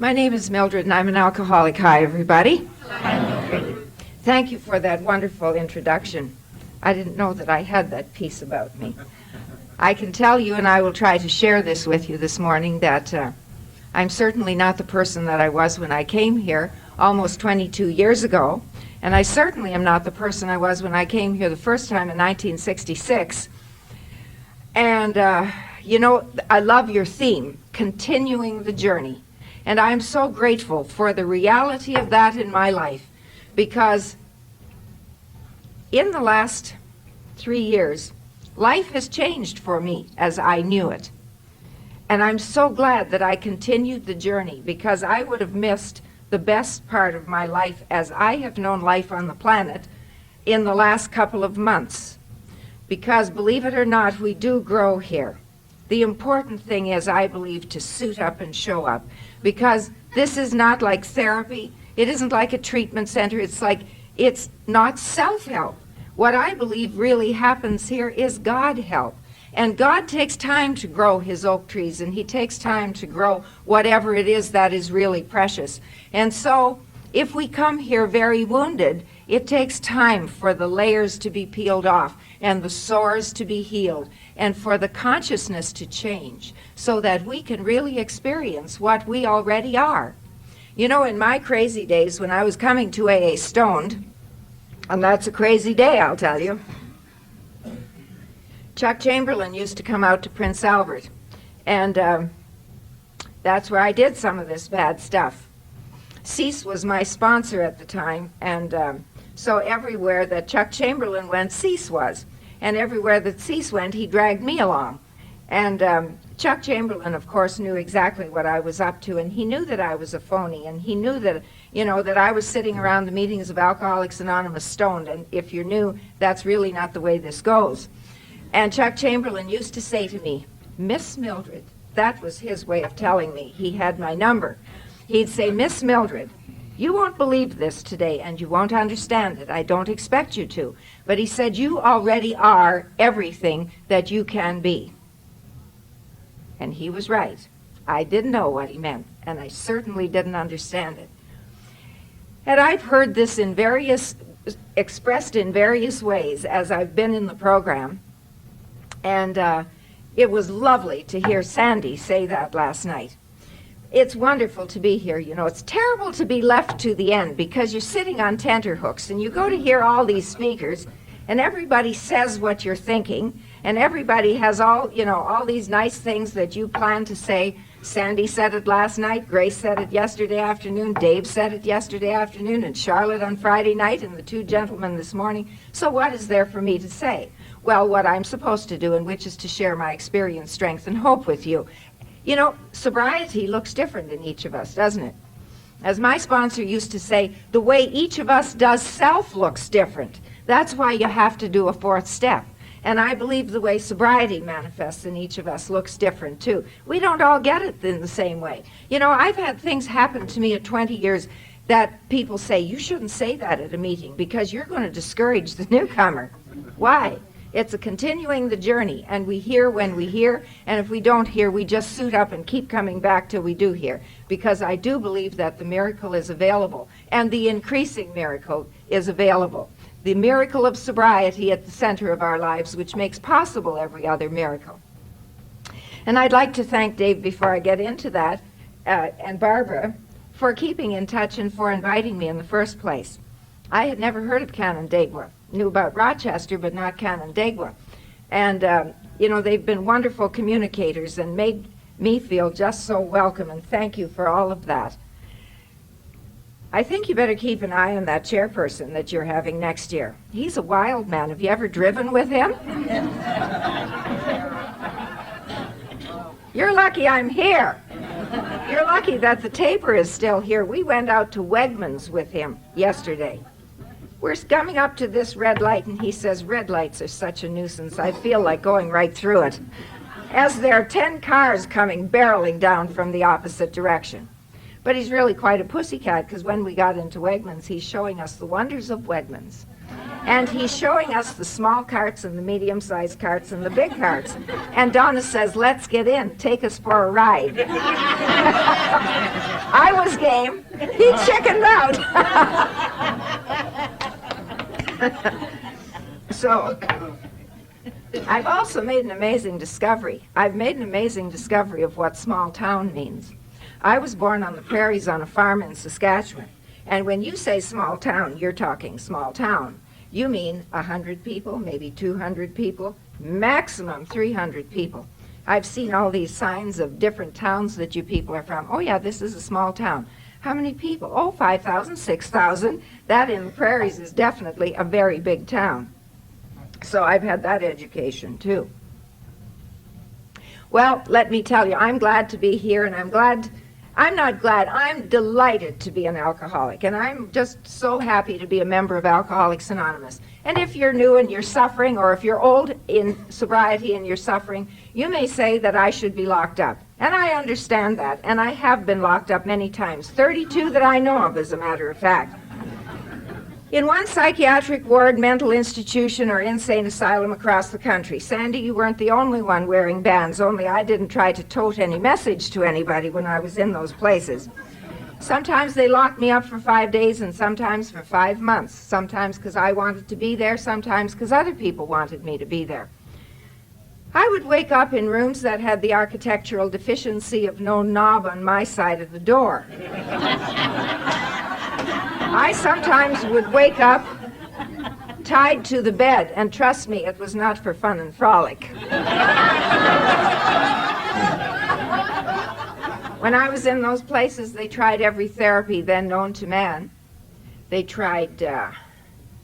My name is Mildred, and I'm an alcoholic. Hi, everybody. Thank you for that wonderful introduction. I didn't know that I had that piece about me. I can tell you, and I will try to share this with you this morning, that I'm certainly not the person that I was when I came here almost 22 years ago, and I certainly am not the person I was when I came here the first time in 1966. And, I love your theme, continuing the journey. And I'm so grateful for the reality of that in my life, because in the last 3 years, life has changed for me as I knew it. And I'm so glad that I continued the journey, because I would have missed the best part of my life as I have known life on the planet in the last couple of months. Because, believe it or not, we do grow here. The important thing is, I believe, to suit up and show up. Because this is not like therapy. It isn't like a treatment center. It's not self-help. What I believe really happens here is God help. And God takes time to grow his oak trees, and he takes time to grow whatever it is that is really precious. And so, if we come here very wounded, it takes time for the layers to be peeled off and the sores to be healed and for the consciousness to change so that we can really experience what we already are. You know, in my crazy days when I was coming to AA stoned, and that's a crazy day, I'll tell you, Chuck Chamberlain used to come out to Prince Albert, and that's where I did some of this bad stuff. Cease was my sponsor at the time, and so everywhere that Chuck Chamberlain went, Cease was. And everywhere that Cease went, he dragged me along. And Chuck Chamberlain, of course, knew exactly what I was up to, and he knew that I was a phony, and he knew that, that I was sitting around the meetings of Alcoholics Anonymous stoned, and if you're new, that's really not the way this goes. And Chuck Chamberlain used to say to me, Miss Mildred, that was his way of telling me. He had my number. He'd say, Miss Mildred, you won't believe this today, and you won't understand it. I don't expect you to. But he said, you already are everything that you can be. And he was right. I didn't know what he meant, and I certainly didn't understand it. And I've heard this expressed in various ways as I've been in the program. And it was lovely to hear Sandy say that last night. It's wonderful to be here. It's terrible to be left to the end because you're sitting on tenterhooks and you go to hear all these speakers and everybody says what you're thinking and everybody has all these nice things that you plan to say. Sandy said it last night, Grace said it yesterday afternoon, Dave said it yesterday afternoon, and Charlotte on Friday night, and the two gentlemen this morning. So what is there for me to say? Well, what I'm supposed to do, and which is to share my experience, strength, and hope with you. Sobriety looks different in each of us, doesn't it? As my sponsor used to say, the way each of us does self looks different. That's why you have to do a fourth step. And I believe the way sobriety manifests in each of us looks different, too. We don't all get it in the same way. I've had things happen to me at 20 years that people say, you shouldn't say that at a meeting because you're going to discourage the newcomer. Why? It's a continuing the journey, and we hear when we hear, and if we don't hear, we just suit up and keep coming back till we do hear, because I do believe that the miracle is available, and the increasing miracle is available. The miracle of sobriety at the center of our lives, which makes possible every other miracle. And I'd like to thank Dave before I get into that, and Barbara, for keeping in touch and for inviting me in the first place. I had never heard of Canandaigua. Knew about Rochester, but not Canandaigua. And, they've been wonderful communicators and made me feel just so welcome, and thank you for all of that. I think you better keep an eye on that chairperson that you're having next year. He's a wild man. Have you ever driven with him? You're lucky I'm here. You're lucky that the taper is still here. We went out to Wegmans with him yesterday. We're coming up to this red light, and he says, red lights are such a nuisance. I feel like going right through it. As there are 10 cars coming barreling down from the opposite direction. But he's really quite a pussycat, because when we got into Wegmans, he's showing us the wonders of Wegmans. And he's showing us the small carts and the medium-sized carts and the big carts. And Donna says, let's get in, take us for a ride. I was game. He chickened out. So, I've also made an amazing discovery. I've made an amazing discovery of what small town means. I was born on the prairies on a farm in Saskatchewan. And when you say small town, you're talking small town. You mean 100 people, maybe 200 people, maximum 300 people. I've seen all these signs of different towns that you people are from. Oh yeah, this is a small town. How many people? Oh, 5,000, 6,000. That in the prairies is definitely a very big town. So I've had that education too. Well, let me tell you, I'm glad to be here, and I'm delighted to be an alcoholic, and I'm just so happy to be a member of Alcoholics Anonymous. And if you're new and you're suffering, or if you're old in sobriety and you're suffering, you may say that I should be locked up. And I understand that, and I have been locked up many times, 32 that I know of, as a matter of fact. In one psychiatric ward, mental institution, or insane asylum across the country. Sandy, you weren't the only one wearing bands, only I didn't try to tote any message to anybody when I was in those places. Sometimes they locked me up for 5 days, and sometimes for 5 months. Sometimes because I wanted to be there, sometimes because other people wanted me to be there. I would wake up in rooms that had the architectural deficiency of no knob on my side of the door. I sometimes would wake up tied to the bed, and trust me, it was not for fun and frolic. When I was in those places, they tried every therapy then known to man. They tried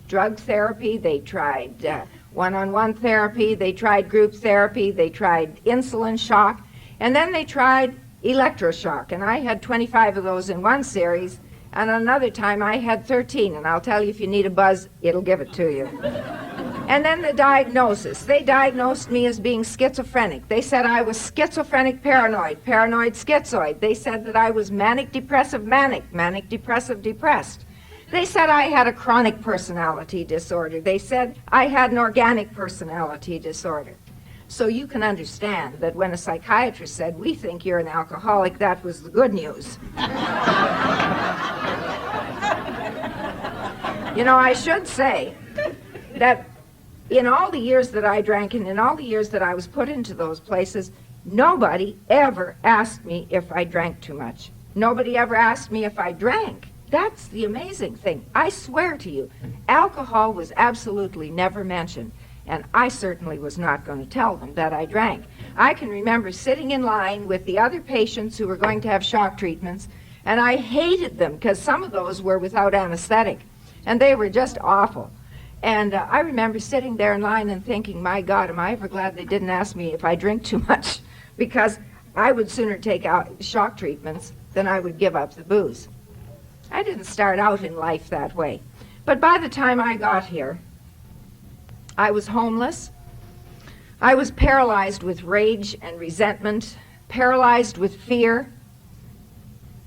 drug therapy, they tried one-on-one therapy, they tried group therapy, they tried insulin shock, and then they tried electroshock. And I had 25 of those in one series, and another time I had 13, and I'll tell you, if you need a buzz, it'll give it to you. And then the diagnosis. They diagnosed me as being schizophrenic. They said I was schizophrenic paranoid, paranoid schizoid. They said that I was manic depressive manic, manic depressive depressed. They said I had a chronic personality disorder. They said I had an organic personality disorder. So you can understand that when a psychiatrist said, we think you're an alcoholic, that was the good news. You know, I should say that in all the years that I drank and in all the years that I was put into those places, nobody ever asked me if I drank too much. Nobody ever asked me if I drank. That's the amazing thing. I swear to you, alcohol was absolutely never mentioned. And I certainly was not going to tell them that I drank. I can remember sitting in line with the other patients who were going to have shock treatments, and I hated them because some of those were without anesthetic, and they were just awful. And I remember sitting there in line and thinking, my God, am I ever glad they didn't ask me if I drink too much, because I would sooner take out shock treatments than I would give up the booze. I didn't start out in life that way. But by the time I got here, I was homeless. I was paralyzed with rage and resentment, paralyzed with fear,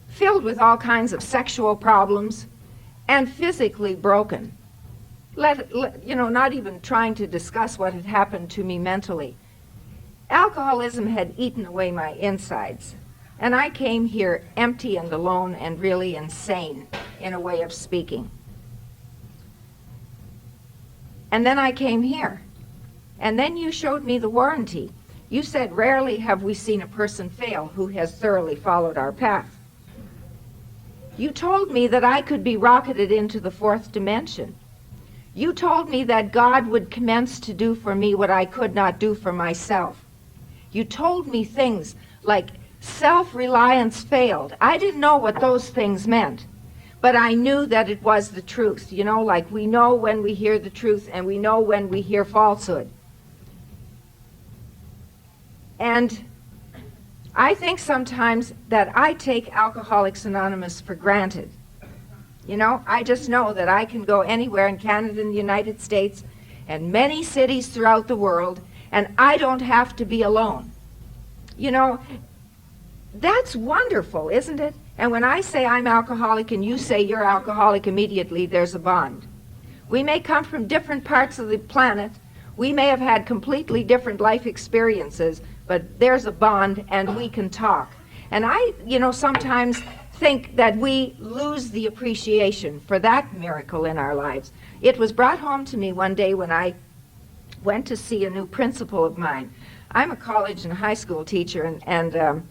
filled with all kinds of sexual problems, and physically broken. Not even trying to discuss what had happened to me mentally. Alcoholism had eaten away my insides, and I came here empty and alone and really insane, in a way of speaking. And then I came here. And then you showed me the warranty. You said, rarely have we seen a person fail who has thoroughly followed our path. You told me that I could be rocketed into the fourth dimension. You told me that God would commence to do for me what I could not do for myself. You told me things like self-reliance failed. I didn't know what those things meant. But I knew that it was the truth, like we know when we hear the truth and we know when we hear falsehood. And I think sometimes that I take Alcoholics Anonymous for granted. I just know that I can go anywhere in Canada and the United States and many cities throughout the world, and I don't have to be alone. That's wonderful, isn't it? And when I say I'm alcoholic and you say you're alcoholic, immediately there's a bond. We may come from different parts of the planet. We may have had completely different life experiences, but there's a bond and we can talk. And I, sometimes think that we lose the appreciation for that miracle in our lives. It was brought home to me one day when I went to see a new principal of mine. I'm a college and high school teacher, and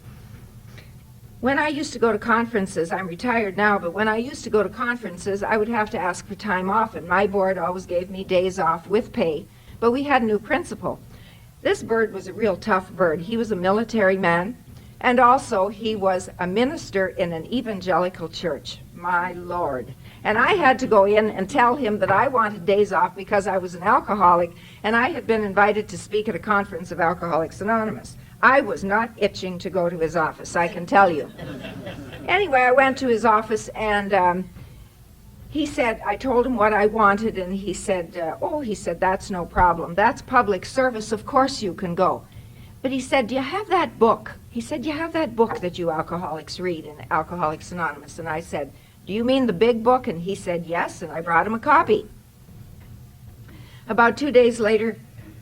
when I used to go to conferences, I'm retired now, but when I used to go to conferences, I would have to ask for time off, and my board always gave me days off with pay, but we had a new principal. This bird was a real tough bird. He was a military man, and also he was a minister in an evangelical church. My Lord. And I had to go in and tell him that I wanted days off because I was an alcoholic, and I had been invited to speak at a conference of Alcoholics Anonymous. I was not itching to go to his office, I can tell you. Anyway, I went to his office, and he said, I told him what I wanted, and he said, that's no problem. That's public service. Of course you can go. But he said, do you have that book? He said, you have that book that you alcoholics read in Alcoholics Anonymous? And I said, do you mean the big book? And he said, yes, and I brought him a copy. About 2 days later,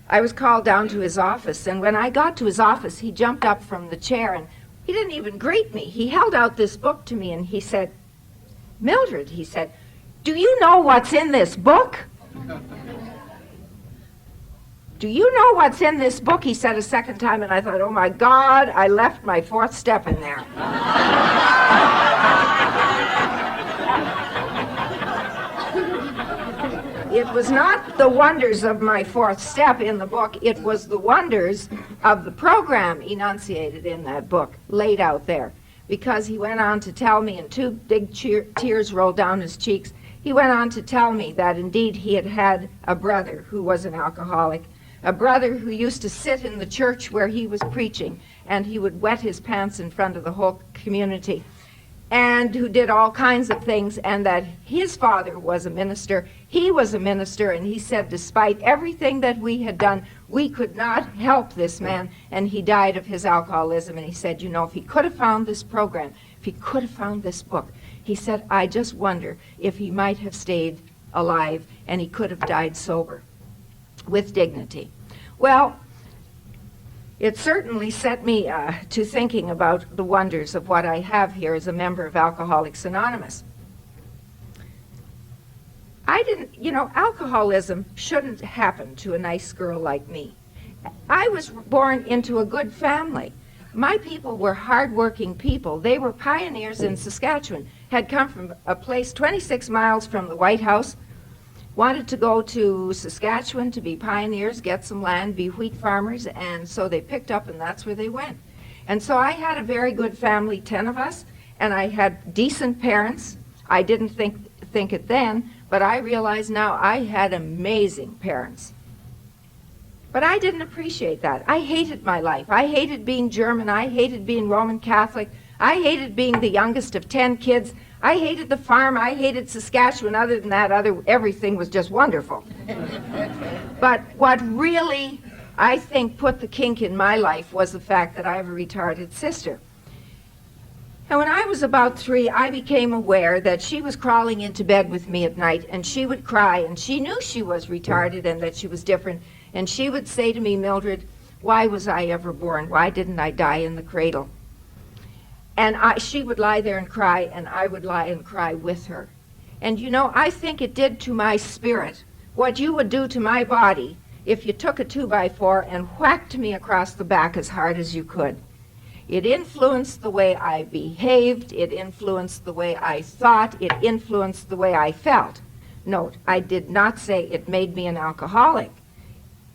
I was called down to his office, and when I got to his office, he jumped up from the chair, and he didn't even greet me. He held out this book to me, and he said, Mildred, he said, do you know what's in this book? Do you know what's in this book? He said a second time, and I thought, oh my God, I left my fourth step in there. It was not the wonders of my fourth step in the book, it was the wonders of the program enunciated in that book, laid out there. Because he went on to tell me, and two big tears rolled down his cheeks, he went on to tell me that indeed he had had a brother who was an alcoholic, a brother who used to sit in the church where he was preaching, and he would wet his pants in front of the whole community, and who did all kinds of things, and that his father was a minister, he was a minister, and he said despite everything that we had done, we could not help this man, and he died of his alcoholism. And he said, if he could have found this program, if he could have found this book, he said, I just wonder if he might have stayed alive and he could have died sober with dignity. Well, it certainly set me to thinking about the wonders of what I have here as a member of Alcoholics Anonymous. Alcoholism shouldn't happen to a nice girl like me. I was born into a good family. My people were hardworking people. They were pioneers in Saskatchewan, had come from a place 26 miles from the White House, wanted to go to Saskatchewan to be pioneers, get some land, be wheat farmers, and so they picked up, and that's where they went. And so I had a very good family, 10 of us, and I had decent parents. I didn't think it then, but I realize now I had amazing parents. But I didn't appreciate that. I hated my life. I hated being German. I hated being Roman Catholic. I hated being the youngest of 10 kids. I hated the farm. I hated Saskatchewan. Other than that, everything was just wonderful. But what really, I think, put the kink in my life was the fact that I have a retarded sister. And when I was about 3, I became aware that she was crawling into bed with me at night, and she would cry, and she knew she was retarded and that she was different. And she would say to me, Mildred, why was I ever born? Why didn't I die in the cradle? And she would lie there and cry, and I would lie and cry with her. And I think it did to my spirit what you would do to my body if you took a 2x4 and whacked me across the back as hard as you could. It influenced the way I behaved, it influenced the way I thought, it influenced the way I felt. Note, I did not say it made me an alcoholic.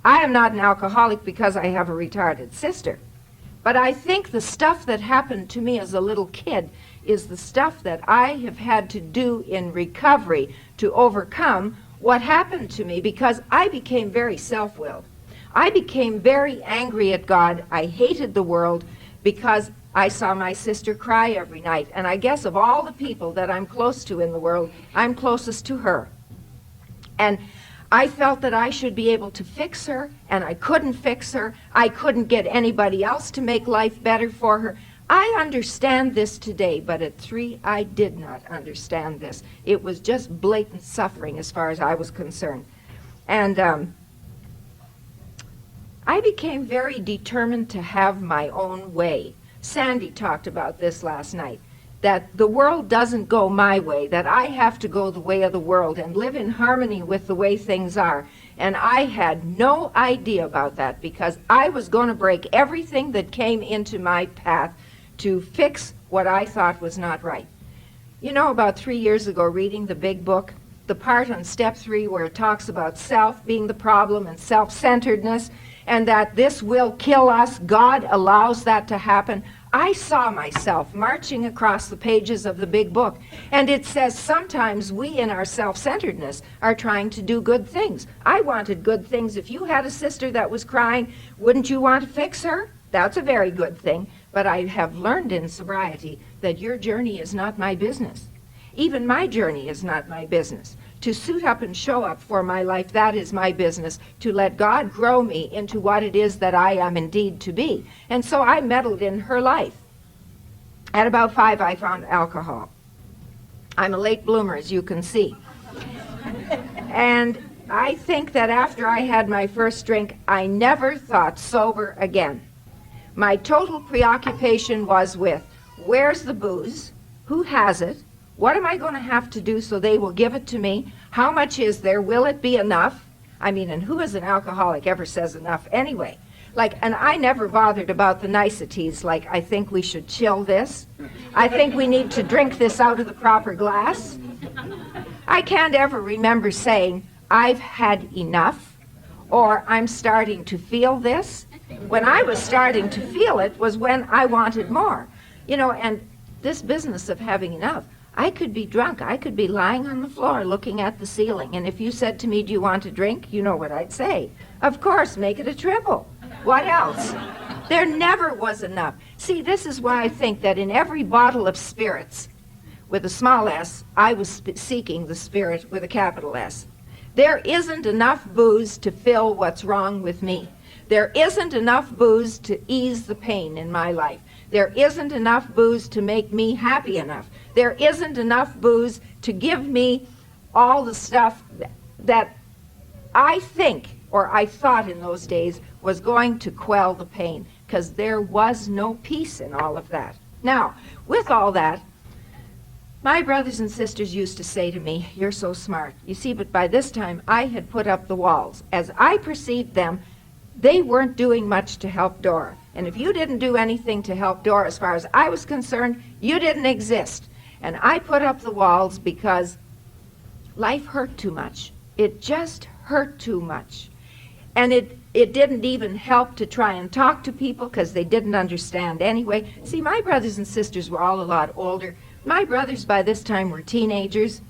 I am not an alcoholic because I have a retarded sister. But I think the stuff that happened to me as a little kid is the stuff that I have had to do in recovery to overcome what happened to me, because I became very self-willed. I became very angry at God. I hated the world because I saw my sister cry every night. And I guess of all the people that I'm close to in the world, I'm closest to her. And I felt that I should be able to fix her, and I couldn't fix her. I couldn't get anybody else to make life better for her. I understand this today, but at 3, I did not understand this. It was just blatant suffering as far as I was concerned. And I became very determined to have my own way. Sandy talked about this last night, that the world doesn't go my way, that I have to go the way of the world and live in harmony with the way things are. And I had no idea about that, because I was going to break everything that came into my path to fix what I thought was not right. You know, about 3 years ago, reading the big book, the part on step 3 where it talks about self being the problem and self-centeredness, and that this will kill us, God allows that to happen. I saw myself marching across the pages of the big book, and it says sometimes we in our self-centeredness are trying to do good things. I wanted good things. If you had a sister that was crying, wouldn't you want to fix her? That's a very good thing. But I have learned in sobriety that your journey is not my business. Even my journey is not my business. To suit up and show up for my life, that is my business. To let God grow me into what it is that I am indeed to be. And so I meddled in her life. At about 5, I found alcohol. I'm a late bloomer, as you can see. And I think that after I had my first drink, I never thought sober again. My total preoccupation was with, where's the booze? Who has it? What am I going to have to do so they will give it to me? How much is there? Will it be enough? I mean, and who as an alcoholic ever says enough anyway? And I never bothered about the niceties, like I think we should chill this. I think we need to drink this out of the proper glass. I can't ever remember saying, I've had enough, or I'm starting to feel this. When I was starting to feel it was when I wanted more. You know, and this business of having enough, I could be drunk. I could be lying on the floor looking at the ceiling. And if you said to me, do you want a drink? You know what I'd say. Of course, make it a triple. What else? There never was enough. See, this is why I think that in every bottle of spirits with a small s, I was seeking the spirit with a capital S. There isn't enough booze to fill what's wrong with me. There isn't enough booze to ease the pain in my life. There isn't enough booze to make me happy enough. There isn't enough booze to give me all the stuff that I think, or I thought in those days, was going to quell the pain, because there was no peace in all of that. Now, with all that, my brothers and sisters used to say to me, you're so smart. You see, but by this time, I had put up the walls. As I perceived them, they weren't doing much to help Dora. And if you didn't do anything to help Dora, as far as I was concerned, you didn't exist. And I put up the walls because life hurt too much. It just hurt too much. And it didn't even help to try and talk to people because they didn't understand anyway. See, my brothers and sisters were all a lot older. My brothers by this time were teenagers.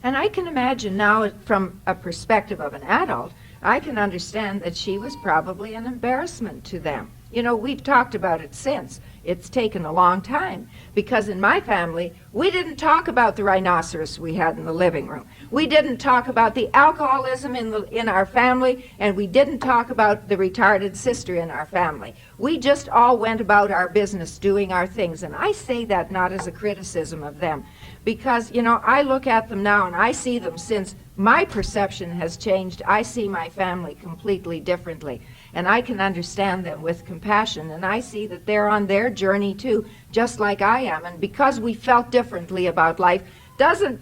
And I can imagine now, from a perspective of an adult, I can understand that she was probably an embarrassment to them. You know, we've talked about it since. It's taken a long time, because in my family, we didn't talk about the rhinoceros we had in the living room. We didn't talk about the alcoholism in our family, and we didn't talk about the retarded sister in our family. We just all went about our business doing our things, and I say that not as a criticism of them, because, you know, I look at them now and I see them, since my perception has changed, I see my family completely differently. And I can understand them with compassion, and I see that they're on their journey too, just like I am. And because we felt differently about life, doesn't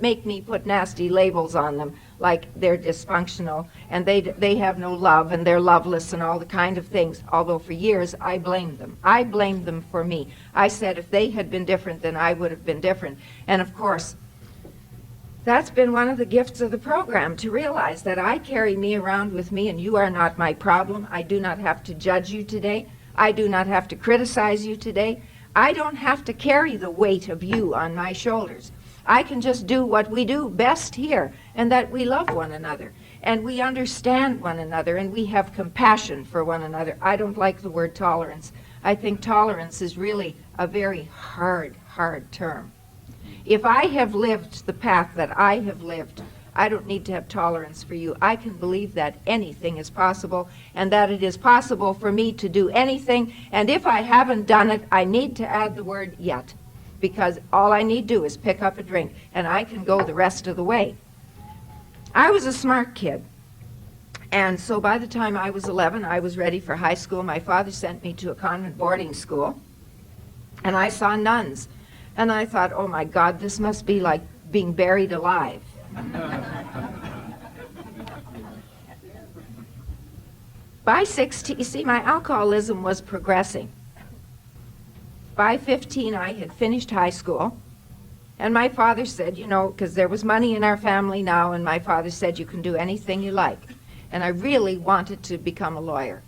make me put nasty labels on them, like they're dysfunctional and they have no love and they're loveless and all the kind of things. Although for years I blamed them. I blamed them for me. I said if they had been different, then I would have been different. And of course, that's been one of the gifts of the program, to realize that I carry me around with me, and you are not my problem. I do not have to judge you today. I do not have to criticize you today. I don't have to carry the weight of you on my shoulders. I can just do what we do best here, and that we love one another, and we understand one another, and we have compassion for one another. I don't like the word tolerance. I think tolerance is really a very hard term. If I have lived the path that I have lived, I don't need to have tolerance for you. I can believe that anything is possible, and that it is possible for me to do anything, and if I haven't done it, I need to add the word yet, because all I need to do is pick up a drink, and I can go the rest of the way. I was a smart kid, and so by the time I was 11, I was ready for high school. My father sent me to a convent boarding school, and I saw nuns, and I thought, oh my God, this must be like being buried alive. By 16, you see, my alcoholism was progressing. By 15, I had finished high school, and my father said, you know, because there was money in our family now, and my father said, you can do anything you like. And I really wanted to become a lawyer.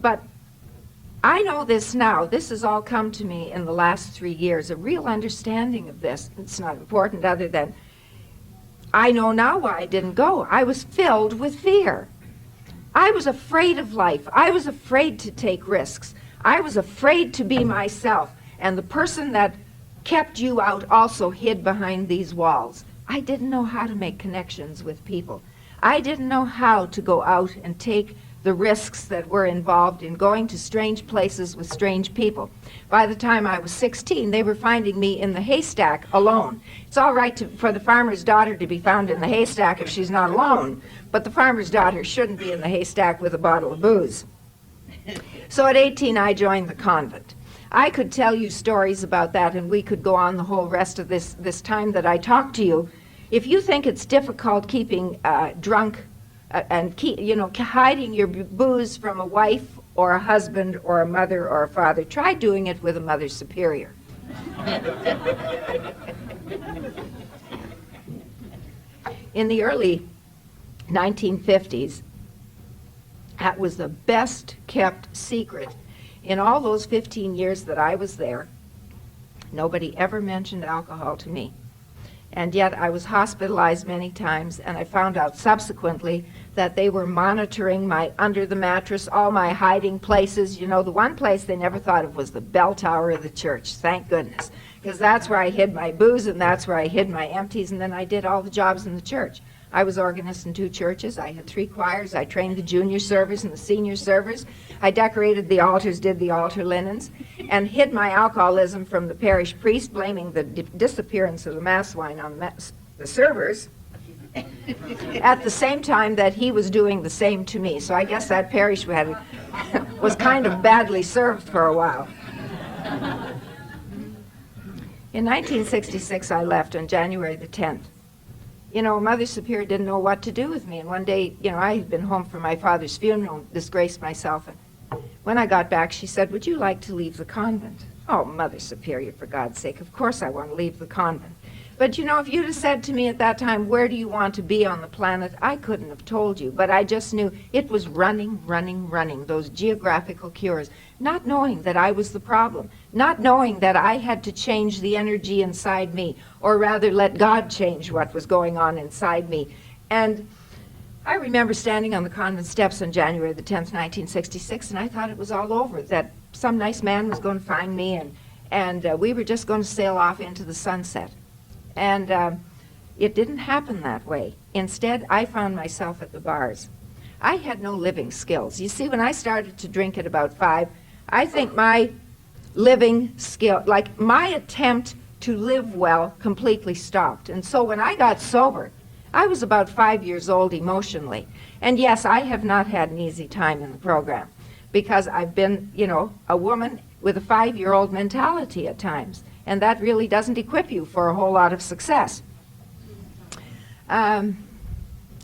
But I know this now. This has all come to me in the last 3 years, a real understanding of this. It's not important other than I know now why I didn't go. I was filled with fear. I was afraid of life. I was afraid to take risks. I was afraid to be myself. And the person that kept you out also hid behind these walls. I didn't know how to make connections with people. I didn't know how to go out and take the risks that were involved in going to strange places with strange people. By the time I was 16, they were finding me in the haystack alone. It's all right for the farmer's daughter to be found in the haystack if she's not alone, but the farmer's daughter shouldn't be in the haystack with a bottle of booze. So at 18, I joined the convent. I could tell you stories about that, and we could go on the whole rest of this time that I talk to you. If you think it's difficult keeping drunk and hiding your booze from a wife or a husband or a mother or a father, try doing it with a mother superior. In the early 1950s, that was the best kept secret. In all those 15 years that I was there, nobody ever mentioned alcohol to me. And yet I was hospitalized many times, and I found out subsequently that they were monitoring my under the mattress, all my hiding places. You know, the one place they never thought of was the bell tower of the church, thank goodness, because that's where I hid my booze, and that's where I hid my empties, and then I did all the jobs in the church. I was organist in 2 churches. I had 3 choirs. I trained the junior servers and the senior servers. I decorated the altars, did the altar linens, and hid my alcoholism from the parish priest, blaming the disappearance of the mass wine on the servers, at the same time that he was doing the same to me. So I guess that parish was kind of badly served for a while. In 1966, I left on January the 10th. You know, Mother Superior didn't know what to do with me. And one day, you know, I had been home from my father's funeral, disgraced myself. And when I got back, she said, would you like to leave the convent? Oh, Mother Superior, for God's sake, of course I want to leave the convent. But, you know, if you'd have said to me at that time, where do you want to be on the planet, I couldn't have told you. But I just knew it was running, those geographical cures, not knowing that I was the problem, not knowing that I had to change the energy inside me, or rather let God change what was going on inside me. And I remember standing on the convent steps on January the 10th, 1966, and I thought it was all over, that some nice man was going to find me, and we were just going to sail off into the sunset. And it didn't happen that way. Instead, I found myself at the bars. I had no living skills. You see, when I started to drink at about 5, I think my living skill, like my attempt to live well, completely stopped. And so when I got sober, I was about 5 years old emotionally. And yes, I have not had an easy time in the program, because I've been, you know, a woman with a 5-year-old mentality at times. And that really doesn't equip you for a whole lot of success. I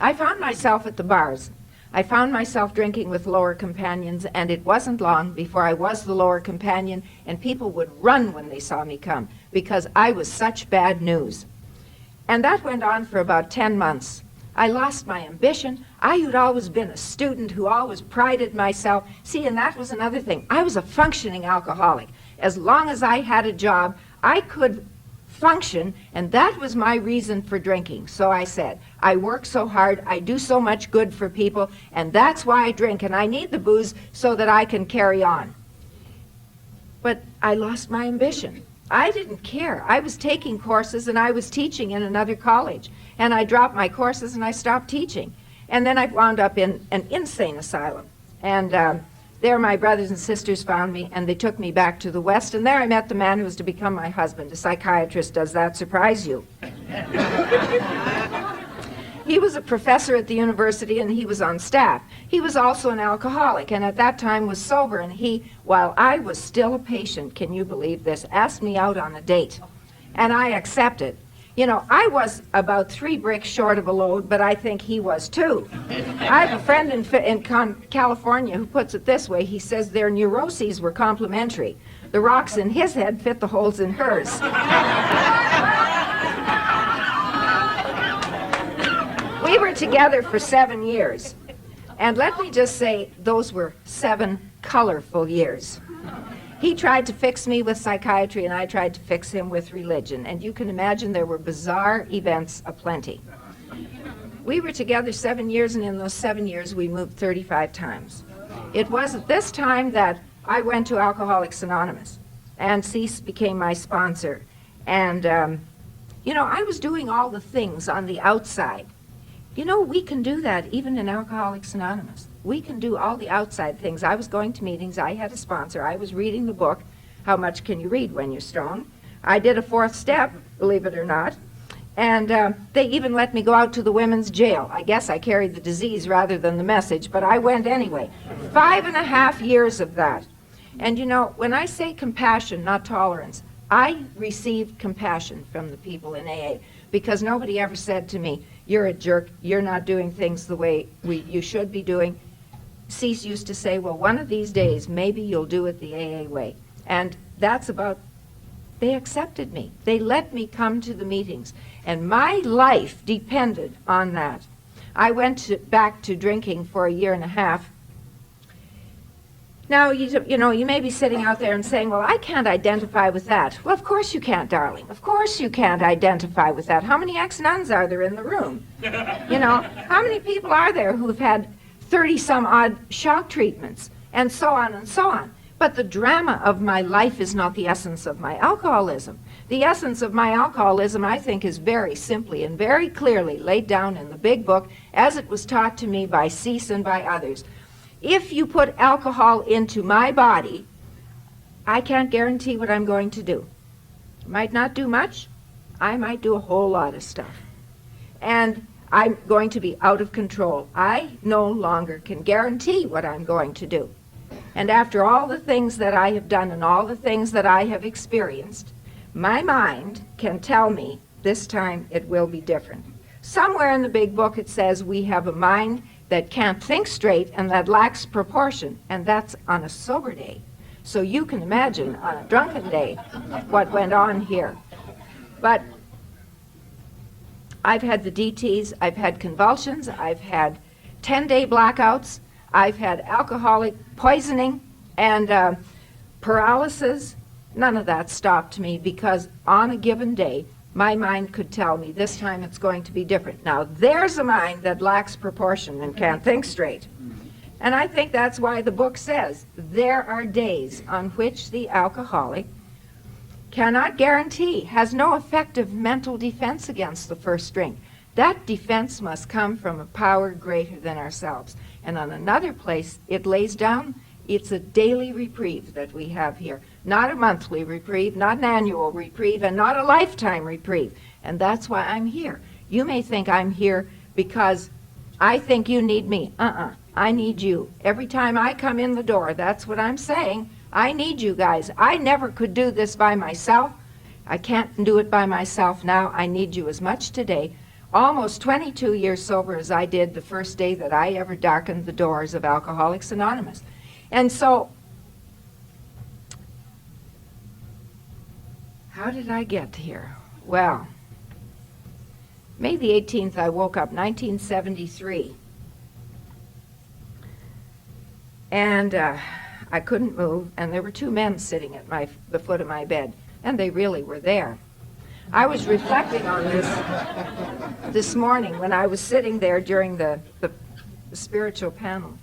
found myself at the bars. I found myself drinking with lower companions, and it wasn't long before I was the lower companion, and people would run when they saw me come, because I was such bad news. And that went on for about 10 months. I lost my ambition. I had always been a student who always prided myself. See, and that was another thing. I was a functioning alcoholic. As long as I had a job, I could function, and that was my reason for drinking. So I said, I work so hard, I do so much good for people, and that's why I drink, and I need the booze so that I can carry on. But I lost my ambition. I didn't care. I was taking courses, and I was teaching in another college, And I dropped my courses and I stopped teaching. And then I wound up in an insane asylum. And there my brothers and sisters found me, and they took me back to the West. And there I met the man who was to become my husband, a psychiatrist. Does that surprise you? He was a professor at the university, and he was on staff. He was also an alcoholic, and at that time was sober. And he, while I was still a patient, can you believe this, asked me out on a date. And I accepted. You know, I was about 3 bricks short of a load, but I think he was too. I have a friend in California who puts it this way. He says their neuroses were complementary. The rocks in his head fit the holes in hers. We were together for 7 years. And let me just say, those were 7 colorful years. He tried to fix me with psychiatry, and I tried to fix him with religion. And you can imagine there were bizarre events aplenty. We were together 7 years, and in those 7 years, we moved 35 times. It was at this time that I went to Alcoholics Anonymous, and Cease became my sponsor. And, you know, I was doing all the things on the outside. You know, we can do that even in Alcoholics Anonymous. We can do all the outside things. I was going to meetings. I had a sponsor. I was reading the book, How Much Can You Read When You're Stoned? I did a 4th step, believe it or not. And they even let me go out to the women's jail. I guess I carried the disease rather than the message, but I went anyway. 5.5 years of that. And you know, when I say compassion, not tolerance, I received compassion from the people in AA, because nobody ever said to me, you're a jerk, you're not doing things the way you should be doing. Cease used to say, well, one of these days, maybe you'll do it the AA way. And that's about, they accepted me. They let me come to the meetings. And my life depended on that. I went back to drinking for 1.5 years. Now, you know, you may be sitting out there and saying, well, I can't identify with that. Well, of course you can't, darling. Of course you can't identify with that. How many ex-nuns are there in the room? You know, how many people are there who've had 30-some-odd shock treatments, and so on and so on? But the drama of my life is not the essence of my alcoholism. The essence of my alcoholism, I think, is very simply and very clearly laid down in the big book as it was taught to me by Cease and by others. If you put alcohol into my body, I can't guarantee what I'm going to do. I might not do much. I might do a whole lot of stuff. And I'm going to be out of control. I no longer can guarantee what I'm going to do. And after all the things that I have done and all the things that I have experienced, my mind can tell me this time it will be different. Somewhere in the big book it says we have a mind that can't think straight and that lacks proportion, and that's on a sober day. So you can imagine on a drunken day what went on here. But I've had the DTs, I've had convulsions, I've had 10-day blackouts, I've had alcoholic poisoning and paralysis. None of that stopped me, because on a given day, my mind could tell me this time it's going to be different. Now, there's a mind that lacks proportion and can't think straight. And I think that's why the book says there are days on which the alcoholic cannot guarantee, has no effective mental defense against the first drink. That defense must come from a power greater than ourselves. And on another place, it lays down, it's a daily reprieve that we have here. Not a monthly reprieve, not an annual reprieve, and not a lifetime reprieve. And that's why I'm here. You may think I'm here because I think you need me. I need you. Every time I come in the door, that's what I'm saying. I need you guys. I never could do this by myself. I can't do it by myself now. I need you as much today. Almost 22 years sober as I did the first day that I ever darkened the doors of Alcoholics Anonymous. And so, how did I get here? Well, May the 18th, I woke up, 1973. And I couldn't move, and there were 2 men sitting at the foot of my bed, and they really were there. I was reflecting on this morning when I was sitting there during the spiritual panel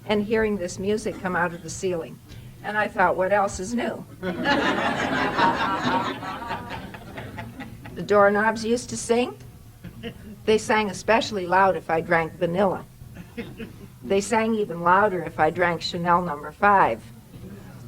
and hearing this music come out of the ceiling. And I thought, what else is new? The doorknobs used to sing. They sang especially loud if I drank vanilla. They sang even louder if I drank Chanel No. 5.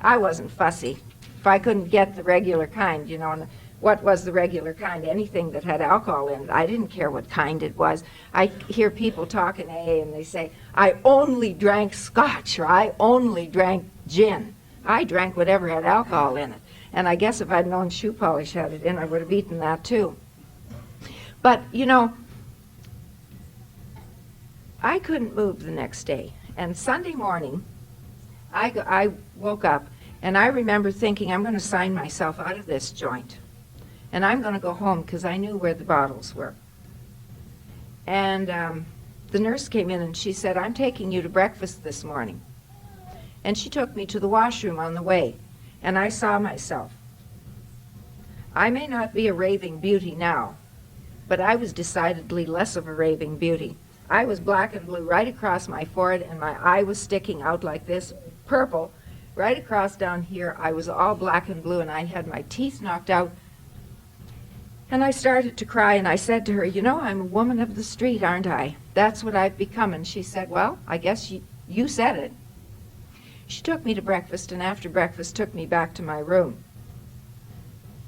I wasn't fussy. If I couldn't get the regular kind, you know, and what was the regular kind? Anything that had alcohol in it. I didn't care what kind it was. I hear people talk in AA and they say, I only drank scotch, or I only drank gin. I drank whatever had alcohol in it. And I guess if I'd known shoe polish had it in, I would have eaten that too. But, you know, I couldn't move the next day. And Sunday morning, I woke up, and I remember thinking, I'm going to sign myself out of this joint. And I'm going to go home because I knew where the bottles were. And the nurse came in and she said, I'm taking you to breakfast this morning. And she took me to the washroom on the way. And I saw myself. I may not be a raving beauty now, but I was decidedly less of a raving beauty. I was black and blue right across my forehead, and my eye was sticking out like this, purple, right across down here. I was all black and blue, and I had my teeth knocked out. And I started to cry, and I said to her, you know, I'm a woman of the street, aren't I? That's what I've become. And she said, well, I guess you said it. She took me to breakfast, and after breakfast took me back to my room.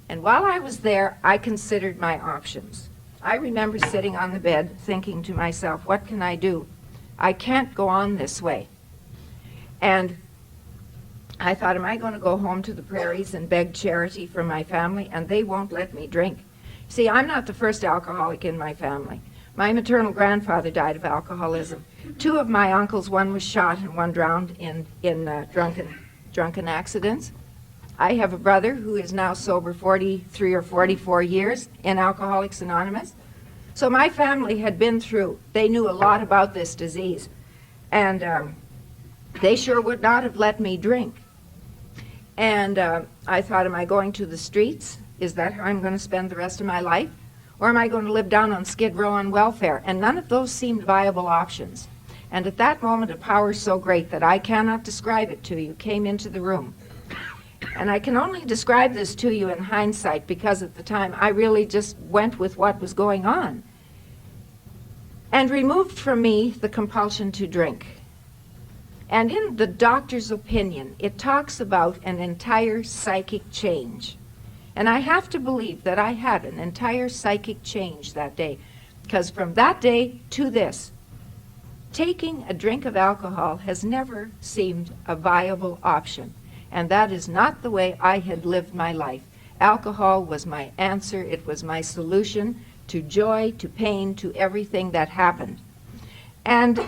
And while I was there, I considered my options. I remember sitting on the bed thinking to myself, what can I do? I can't go on this way. And I thought, am I going to go home to the prairies and beg charity from my family? And they won't let me drink. See, I'm not the first alcoholic in my family. My maternal grandfather died of alcoholism. 2 of my uncles, one was shot and one drowned in drunken accidents. I have a brother who is now sober 43 or 44 years in Alcoholics Anonymous. So my family had been through, they knew a lot about this disease. And they sure would not have let me drink. And I thought, am I going to the streets? Is that how I'm going to spend the rest of my life? Or am I going to live down on Skid Row on welfare? And none of those seemed viable options. And at that moment, a power so great that I cannot describe it to you came into the room. And I can only describe this to you in hindsight because at the time I really just went with what was going on. And removed from me the compulsion to drink. And in the doctor's opinion, it talks about an entire psychic change. And I have to believe that I had an entire psychic change that day. Because from that day to this, taking a drink of alcohol has never seemed a viable option. And that is not the way I had lived my life. Alcohol was my answer. It was my solution to joy, to pain, to everything that happened. And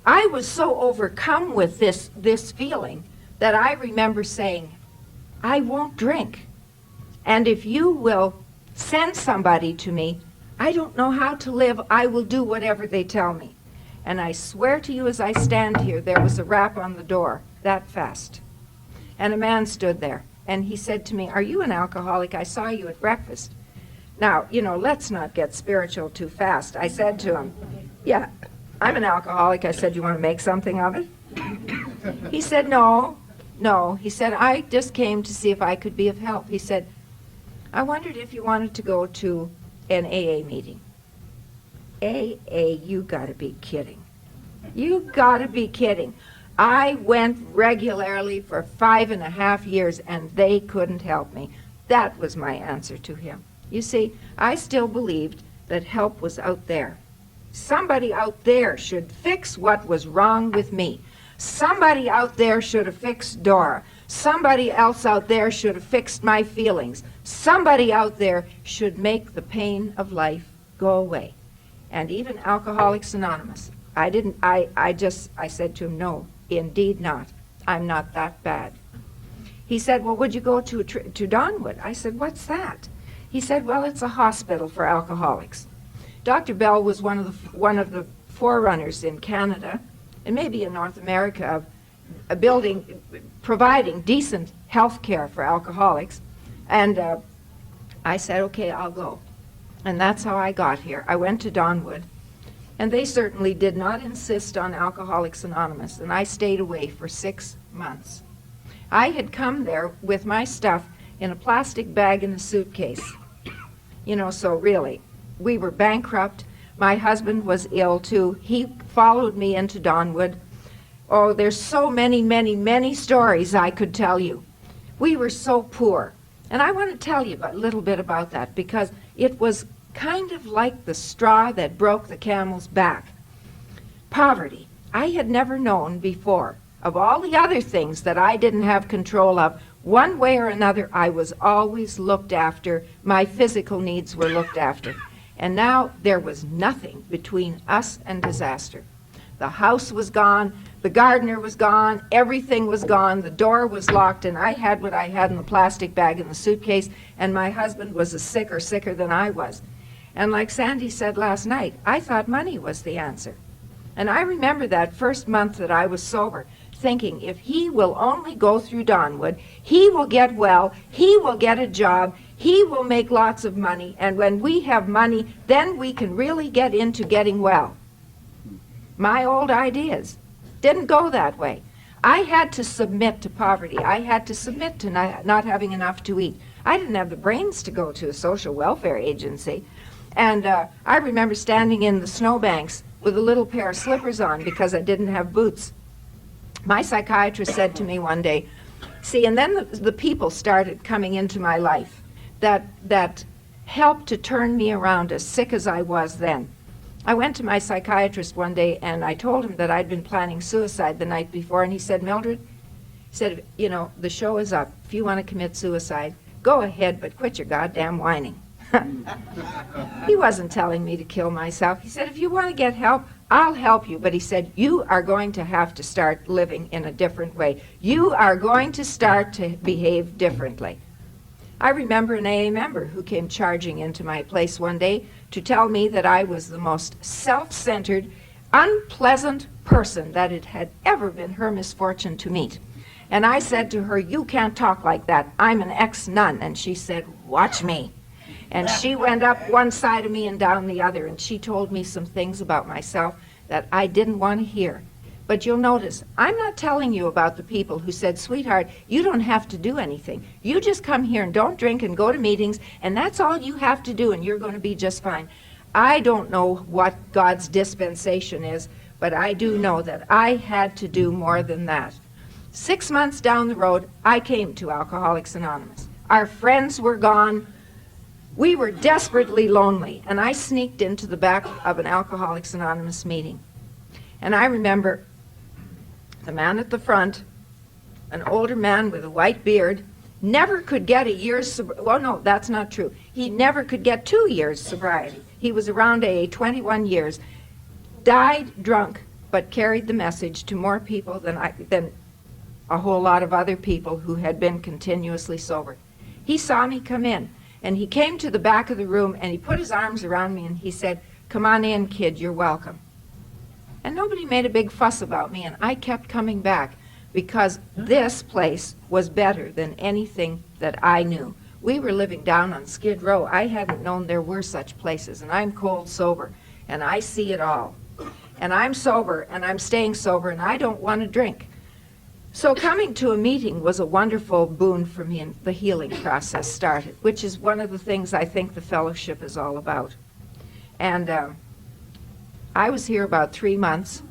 I was so overcome with this feeling that I remember saying, I won't drink. And if you will send somebody to me, I don't know how to live. I will do whatever they tell me. And I swear to you as I stand here, there was a rap on the door that fast. And a man stood there, and he said to me, are you an alcoholic? I saw you at breakfast. Now, you know, let's not get spiritual too fast. I said to him, yeah, I'm an alcoholic. I said, you want to make something of it? He said, no. He said, I just came to see if I could be of help. He said, I wondered if you wanted to go to an AA meeting. AA, you got to be kidding. You got to be kidding. I went regularly for 5.5 years, and they couldn't help me. That was my answer to him. You see, I still believed that help was out there. Somebody out there should fix what was wrong with me. Somebody out there should have fixed Dora. Somebody else out there should have fixed my feelings. Somebody out there should make the pain of life go away. And even Alcoholics Anonymous, I said to him, no, indeed not. I'm not that bad. He said, well, would you go to Donwood? I said, what's that? He said, well, it's a hospital for alcoholics. Dr. Bell was one of the forerunners in Canada, and maybe in North America, of providing decent health care for alcoholics. And I said, okay, I'll go. And that's how I got here. I went to Donwood. And they certainly did not insist on Alcoholics Anonymous, and I stayed away for 6 months. I had come there with my stuff in a plastic bag in a suitcase. You know, so really, we were bankrupt. My husband was ill too. He followed me into Donwood. Oh, there's so many, many, many stories I could tell you. We were so poor. And I want to tell you a little bit about that because it was kind of like the straw that broke the camel's back. Poverty. I had never known before. Of all the other things that I didn't have control of, one way or another, I was always looked after. My physical needs were looked after. And now there was nothing between us and disaster. The house was gone, the gardener was gone, everything was gone, the door was locked, and I had what I had in the plastic bag in the suitcase, and my husband was as sick or sicker than I was. And like Sandy said last night, I thought money was the answer. And I remember that first month that I was sober, thinking if he will only go through Donwood, he will get well, he will get a job, he will make lots of money, and when we have money, then we can really get into getting well. My old ideas didn't go that way. I had to submit to poverty. I had to submit to not having enough to eat. I didn't have the brains to go to a social welfare agency. And I remember standing in the snowbanks with a little pair of slippers on because I didn't have boots. My psychiatrist said to me one day, see, and then the people started coming into my life that helped to turn me around, as sick as I was then. I went to my psychiatrist one day and I told him that I'd been planning suicide the night before, and he said, Mildred, he said, you know, the show is up. If you want to commit suicide, go ahead, but quit your goddamn whining. He wasn't telling me to kill myself. He said, if you want to get help, I'll help you. But he said, you are going to have to start living in a different way. You are going to start to behave differently. I remember an AA member who came charging into my place one day to tell me that I was the most self-centered, unpleasant person that it had ever been her misfortune to meet. And I said to her, you can't talk like that. I'm an ex-nun. And she said, watch me. And she went up one side of me and down the other, and she told me some things about myself that I didn't want to hear. But you'll notice, I'm not telling you about the people who said, sweetheart, you don't have to do anything. You just come here and don't drink and go to meetings, and that's all you have to do, and you're going to be just fine. I don't know what God's dispensation is, but I do know that I had to do more than that. 6 months down the road, I came to Alcoholics Anonymous. Our friends were gone. We were desperately lonely, and I sneaked into the back of an Alcoholics Anonymous meeting. And I remember the man at the front, an older man with a white beard, never could get a year's sobriety. Well, no, that's not true. He never could get 2 years sobriety. He was around AA 21 years, died drunk, but carried the message to more people than a whole lot of other people who had been continuously sober. He saw me come in, and he came to the back of the room, and he put his arms around me, and he said, come on in, kid, you're welcome. And nobody made a big fuss about me, and I kept coming back because this place was better than anything that I knew. We were living down on Skid Row. I hadn't known there were such places, and I'm cold sober, and I see it all. And I'm sober, and I'm staying sober, and I don't want to drink. So coming to a meeting was a wonderful boon for me, and the healing process started, which is one of the things I think the fellowship is all about. And I was here about 3 months,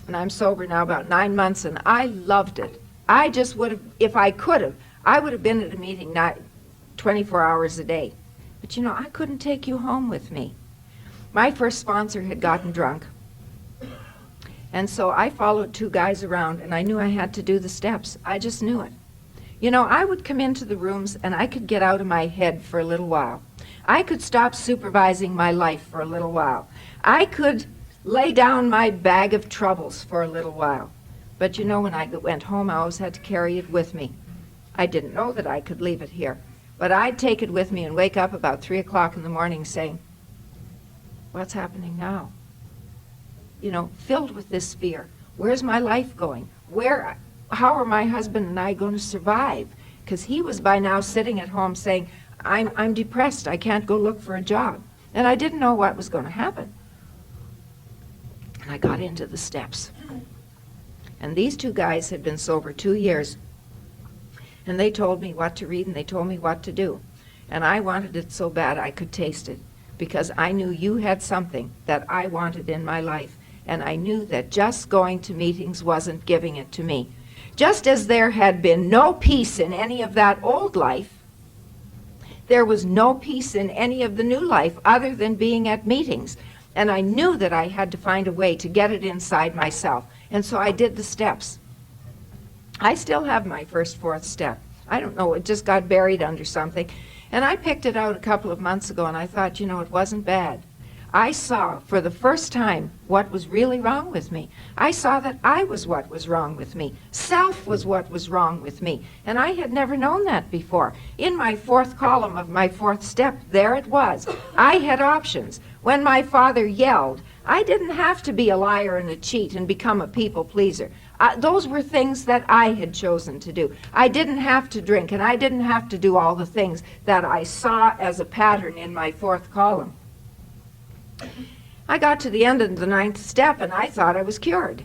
and I'm sober now about 9 months, and I loved it. I just would have, if I could have, I would have been at a meeting 24 hours a day. But you know, I couldn't take you home with me. My first sponsor had gotten drunk, and so I followed 2 guys around, and I knew I had to do the steps. I just knew it. You know, I would come into the rooms, and I could get out of my head for a little while. I could stop supervising my life for a little while. I could lay down my bag of troubles for a little while. But you know, when I went home, I always had to carry it with me. I didn't know that I could leave it here, but I'd take it with me and wake up about 3 o'clock in the morning saying, what's happening now? You know, filled with this fear. Where's my life going? How are my husband and I going to survive? Because he was by now sitting at home saying, I'm depressed, I can't go look for a job. And I didn't know what was going to happen. And I got into the steps. And these 2 guys had been sober 2 years. And they told me what to read, and they told me what to do. And I wanted it so bad I could taste it. because I knew you had something that I wanted in my life, and I knew that just going to meetings wasn't giving it to me. Just as there had been no peace in any of that old life, there was no peace in any of the new life other than being at meetings. And I knew that I had to find a way to get it inside myself. And so I did the steps. I still have my first fourth step. I don't know, it just got buried under something. And I picked it out a couple of months ago, and I thought, you know, it wasn't bad. I saw for the first time what was really wrong with me. I saw that I was what was wrong with me. Self was what was wrong with me. And I had never known that before. In my fourth column of my fourth step, there it was. I had options. When my father yelled, I didn't have to be a liar and a cheat and become a people pleaser. Those were things that I had chosen to do. I didn't have to drink, and I didn't have to do all the things that I saw as a pattern in my fourth column. I got to the end of the ninth step, and I thought I was cured.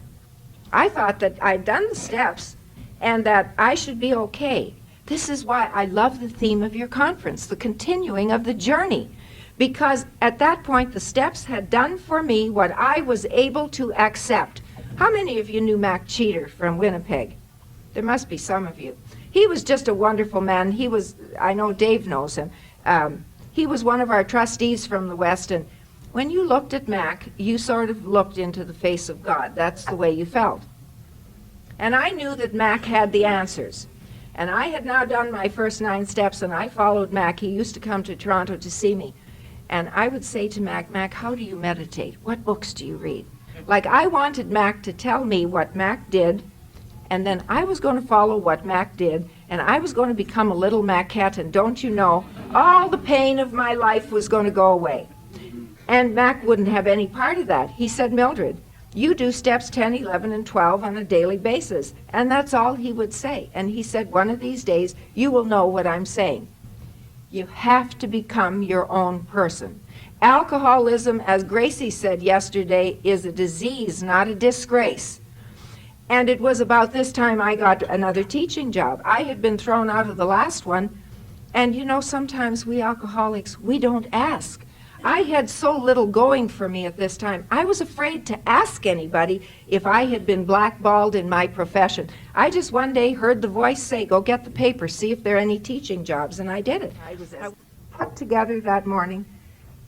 I thought that I'd done the steps and that I should be okay. This is why I love the theme of your conference, the continuing of the journey, because at that point the steps had done for me what I was able to accept. How many of you knew Mac Cheater from Winnipeg? There must be some of you. He was just a wonderful man. He was, I know Dave knows him. He was one of our trustees from the West, and when you looked at Mac, you sort of looked into the face of God. That's the way you felt. And I knew that Mac had the answers. And I had now done my first 9 steps, and I followed Mac. He used to come to Toronto to see me. And I would say to Mac, Mac, how do you meditate? What books do you read? Like, I wanted Mac to tell me what Mac did, and then I was going to follow what Mac did, and I was going to become a little Macette, and don't you know, all the pain of my life was going to go away. And Mac wouldn't have any part of that. He said, Mildred, you do steps 10, 11, and 12 on a daily basis. And that's all he would say. And he said, one of these days, you will know what I'm saying. You have to become your own person. Alcoholism, as Gracie said yesterday, is a disease, not a disgrace. And it was about this time I got another teaching job. I had been thrown out of the last one. And you know, sometimes we alcoholics, we don't ask. I had so little going for me at this time. I was afraid to ask anybody if I had been blackballed in my profession. I just one day heard the voice say, go get the paper, see if there are any teaching jobs, and I did it. I was put together that morning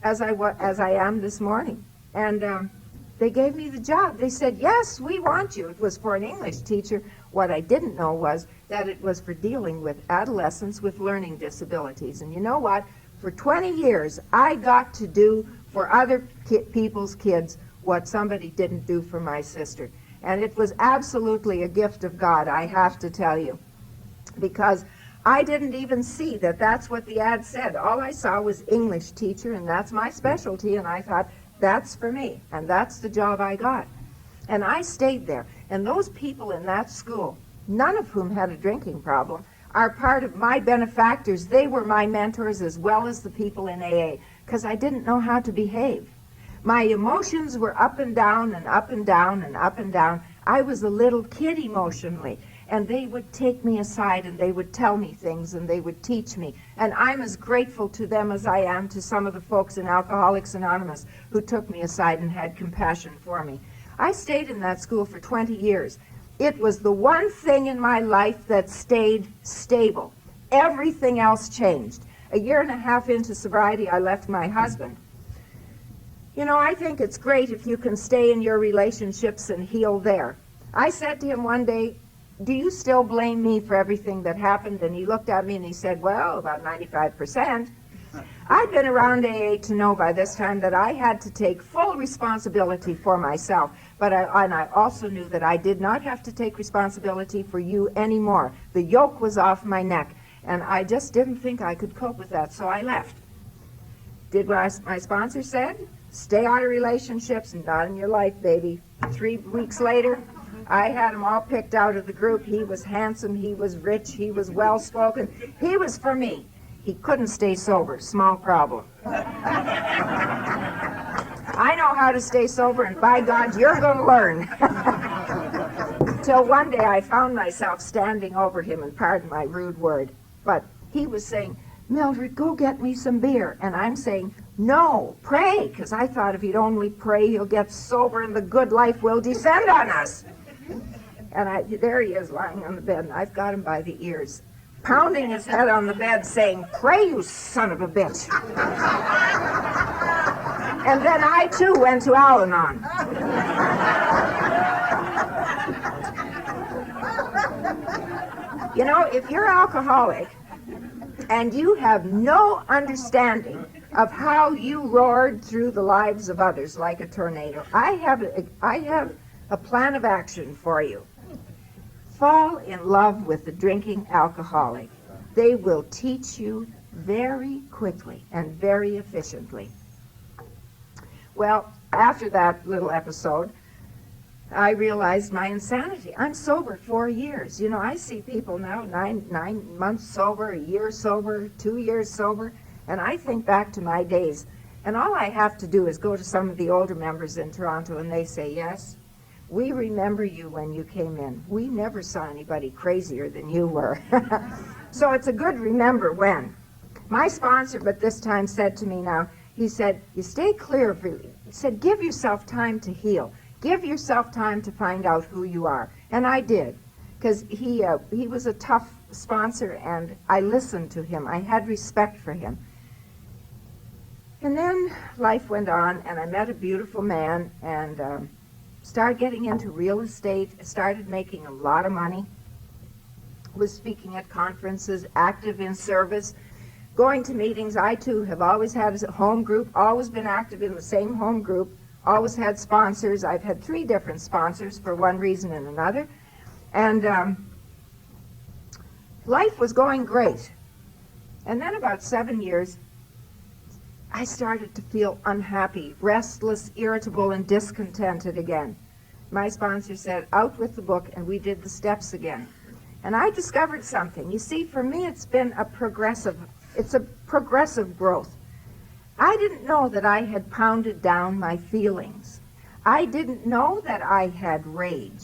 as I am this morning. And they gave me the job. They said, yes, we want you. It was for an English teacher. What I didn't know was that it was for dealing with adolescents with learning disabilities. And you know what? For 20 years, I got to do for other people's kids what somebody didn't do for my sister. And it was absolutely a gift of God, I have to tell you, because I didn't even see that that's what the ad said. All I saw was English teacher, and that's my specialty, and I thought, that's for me, and that's the job I got. And I stayed there. And those people in that school, none of whom had a drinking problem, are part of my benefactors. They were my mentors as well as the people in AA, because I didn't know how to behave. My emotions were up and down and up and down and up and down. I was a little kid emotionally, and they would take me aside and they would tell me things and they would teach me. And I'm as grateful to them as I am to some of the folks in Alcoholics Anonymous who took me aside and had compassion for me. I stayed in that school for 20 years. It was the one thing in my life that stayed stable. Everything else changed. A year and a half into sobriety, I left my husband. You know, I think it's great if you can stay in your relationships and heal there. I said to him one day, do you still blame me for everything that happened? And he looked at me and he said, well, about 95%. I'd been around AA to know by this time that I had to take full responsibility for myself, but I also knew that I did not have to take responsibility for you anymore. The yoke was off my neck, and I just didn't think I could cope with that, so I left. Did what my sponsor said? Stay out of relationships and not in your life, baby. 3 weeks later, I had him all picked out of the group. He was handsome, he was rich, he was well-spoken. He was for me. He couldn't stay sober. Small problem. I know how to stay sober, and by God, you're going to learn. Till one day I found myself standing over him, and pardon my rude word, but he was saying, Mildred, go get me some beer. And I'm saying, no, pray, because I thought if he'd only pray, he'll get sober and the good life will descend on us. And there he is lying on the bed, and I've got him by the ears, pounding his head on the bed, saying, pray, you son of a bitch. And then I, too, went to Al-Anon. You know, if you're alcoholic and you have no understanding of how you roared through the lives of others like a tornado, I have a plan of action for you. Fall in love with the drinking alcoholic. They will teach you very quickly and very efficiently. Well, after that little episode, I realized my insanity. I'm sober 4 years. You know, I see people now 9 months sober, a year sober, 2 years sober, and I think back to my days. And all I have to do is go to some of the older members in Toronto, and they say, yes, we remember you when you came in. We never saw anybody crazier than you were. So it's a good remember when. My sponsor, but this time, said to me now, he said, you stay clear of it. He said, give yourself time to heal. Give yourself time to find out who you are. And I did, because he was a tough sponsor, and I listened to him. I had respect for him. And then life went on, and I met a beautiful man, and started getting into real estate, started making a lot of money, was speaking at conferences, active in service, going to meetings. I, too, have always had a home group, always been active in the same home group, always had sponsors. I've had 3 different sponsors for one reason and another. And life was going great. And then about 7 years, I started to feel unhappy, restless, irritable, and discontented again. My sponsor said, out with the book, and we did the steps again. And I discovered something. You see, for me, it's a progressive growth. I didn't know that I had pounded down my feelings. I didn't know that I had rage.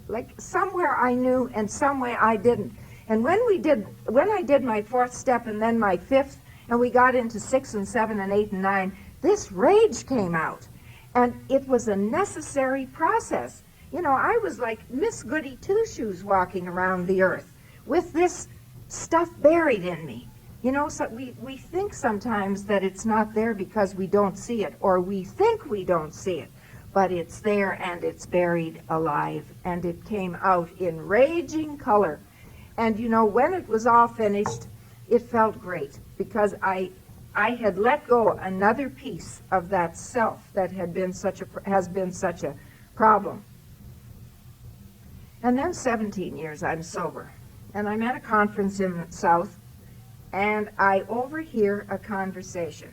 Like, somewhere I knew and some way I didn't. And when I did my 4th step and then my 5th, and we got into 6 and 7 and 8 and 9, this rage came out. And it was a necessary process. You know, I was like Miss Goody Two-Shoes walking around the earth with this stuff buried in me. You know, so we think sometimes that it's not there because we don't see it, or we think we don't see it, but it's there and it's buried alive, and it came out in raging color. And you know, when it was all finished, it felt great, because I had let go another piece of that self that has been such a problem. And then 17 years I'm sober, and I'm at a conference in the South, and I overhear a conversation.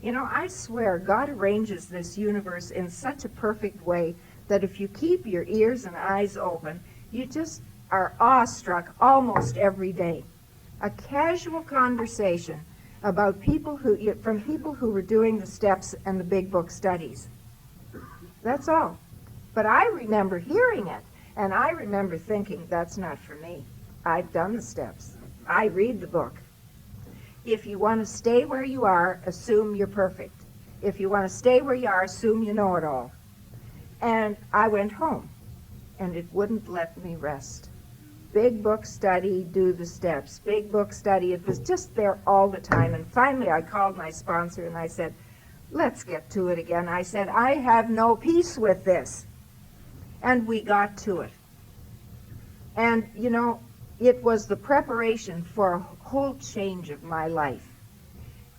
You know, I swear God arranges this universe in such a perfect way that if you keep your ears and eyes open, you just are awestruck almost every day. A casual conversation about from people who were doing the steps and the big book studies. That's all. But I remember hearing it, and I remember thinking, that's not for me. I've done the steps. I read the book. If you want to stay where you are, assume you're perfect. If you want to stay where you are, assume you know it all. And I went home, and it wouldn't let me rest. Big book study, do the steps. Big book study, it was just there all the time. And finally I called my sponsor and I said, let's get to it again. I said, I have no peace with this. And we got to it. And, you know, it was the preparation for a whole change of my life.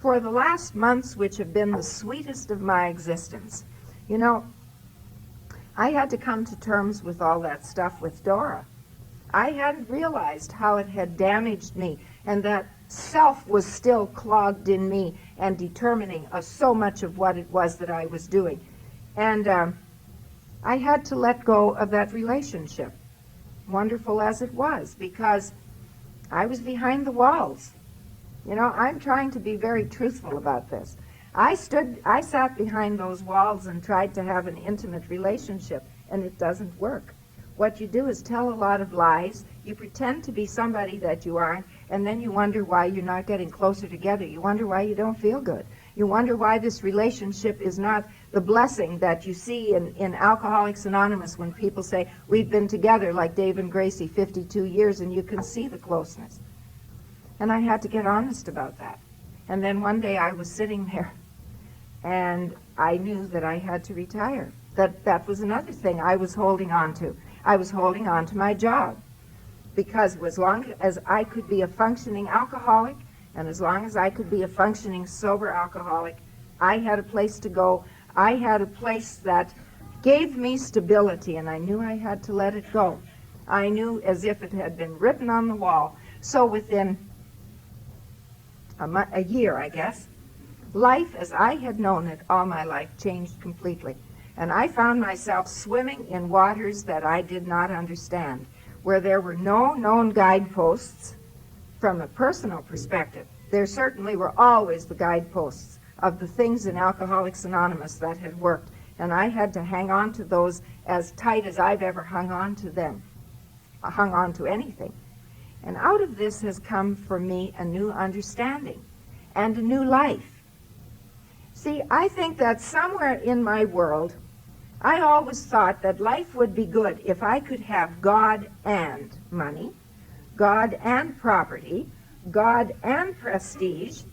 For the last months, which have been the sweetest of my existence, you know, I had to come to terms with all that stuff with Dora. I hadn't realized how it had damaged me, and that self was still clogged in me and determining so much of what it was that I was doing. And I had to let go of that relationship, wonderful as it was, because I was behind the walls. You know, I'm trying to be very truthful about this. I sat behind those walls and tried to have an intimate relationship, and it doesn't work. What you do is tell a lot of lies. You pretend to be somebody that you aren't, And then you wonder why you're not getting closer together. You wonder why you don't feel good. You wonder why this relationship is not the blessing that you see in Alcoholics Anonymous when people say, we've been together like Dave and Gracie 52 years, and you can see the closeness. And I had to get honest about that. And then one day I was sitting there, and I knew that I had to retire. That was another thing I was holding on to. I was holding on to my job, because as long as I could be a functioning alcoholic, and as long as I could be a functioning sober alcoholic, I had a place to go. I had a place that gave me stability, and I knew I had to let it go. I knew as if it had been written on the wall. So within a year, I guess, life as I had known it all my life changed completely. And I found myself swimming in waters that I did not understand, where there were no known guideposts from a personal perspective. There certainly were always the guideposts of the things in Alcoholics Anonymous that had worked, and I had to hang on to those as tight as I've ever hung on to them, hung on to anything. And out of this has come for me a new understanding and a new life. See, I think that somewhere in my world, I always thought that life would be good if I could have God and money, God and property, God and prestige,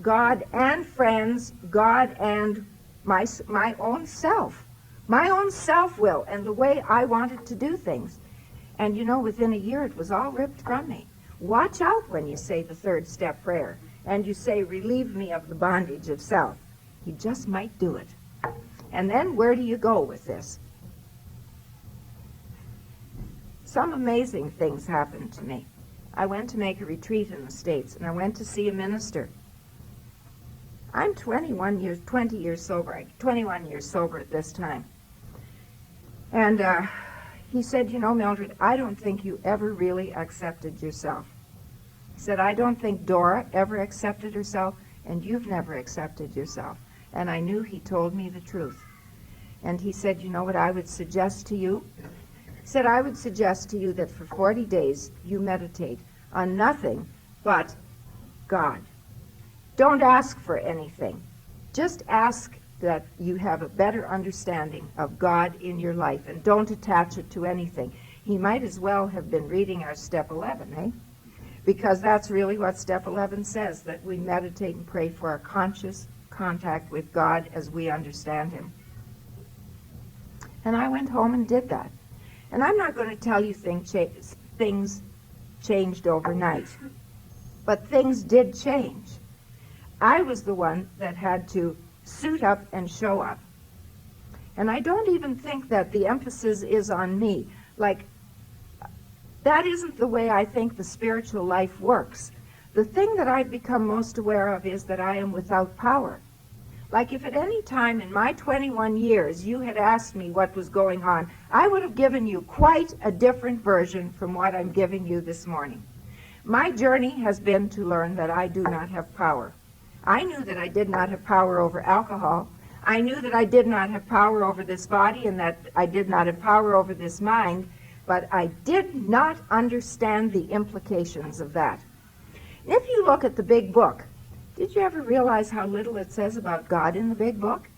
God and friends, God and my own self-will, and the way I wanted to do things. And you know, within a year it was all ripped from me. Watch out when you say the third step prayer and you say, relieve me of the bondage of self. He just might do it. And then where do you go with this? Some amazing things happened to me. I went to make a retreat in the States, and I went to see a minister. I'm 20 years sober at this time. And he said, you know, Mildred, I don't think you ever really accepted yourself. He said, I don't think Dora ever accepted herself, and you've never accepted yourself. And I knew he told me the truth. And he said, you know what I would suggest to you? He said, I would suggest to you that for 40 days you meditate on nothing but God. Don't ask for anything. Just ask that you have a better understanding of God in your life, and don't attach it to anything. He might as well have been reading our Step 11, eh? Because that's really what Step 11 says, that we meditate and pray for our conscious contact with God as we understand Him. And I went home and did that. And I'm not going to tell you things changed overnight, but things did change. I was the one that had to suit up and show up. And I don't even think that the emphasis is on me. Like, that isn't the way I think the spiritual life works. The thing that I've become most aware of is that I am without power. Like, if at any time in my 21 years you had asked me what was going on, I would have given you quite a different version from what I'm giving you this morning. My journey has been to learn that I do not have power. I knew that I did not have power over alcohol. I knew that I did not have power over this body, and that I did not have power over this mind, but I did not understand the implications of that. If you look at the big book, did you ever realize how little it says about God in the big book?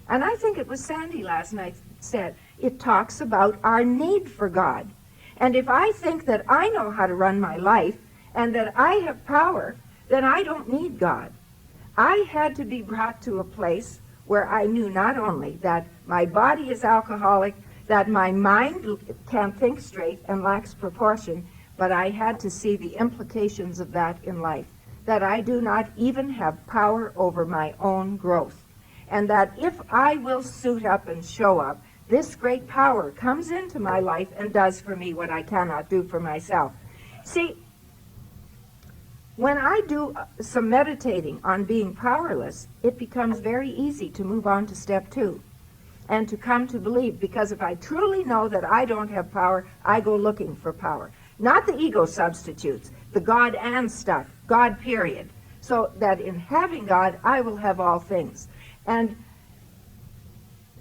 And I think it was Sandy last night said, it talks about our need for God. And if I think that I know how to run my life and that I have power, then I don't need God. I had to be brought to a place where I knew not only that my body is alcoholic, that my mind can't think straight and lacks proportion, but I had to see the implications of that in life. That I do not even have power over my own growth. And that if I will suit up and show up, this great power comes into my life and does for me what I cannot do for myself. See, when I do some meditating on being powerless, it becomes very easy to move on to step 2 and to come to believe, because if I truly know that I don't have power, I go looking for power. Not the ego substitutes, the God and stuff, God period. So that in having God, I will have all things. And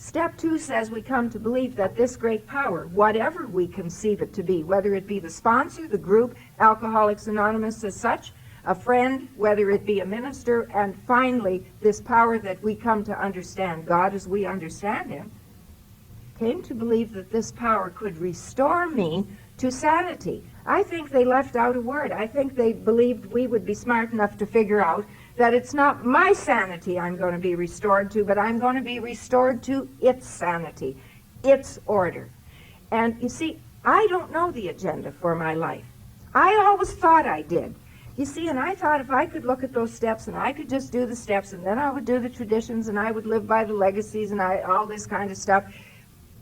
Step 2 says we come to believe that this great power, whatever we conceive it to be, whether it be the sponsor, the group, Alcoholics Anonymous as such, a friend, whether it be a minister, and finally, this power that we come to understand, God as we understand him, came to believe that this power could restore me to sanity. I think they left out a word. I think they believed we would be smart enough to figure out that it's not my sanity I'm going to be restored to, but I'm going to be restored to its sanity, its order. And you see, I don't know the agenda for my life. I always thought I did. You see, and I thought if I could look at those steps and I could just do the steps and then I would do the traditions and I would live by the legacies and all this kind of stuff,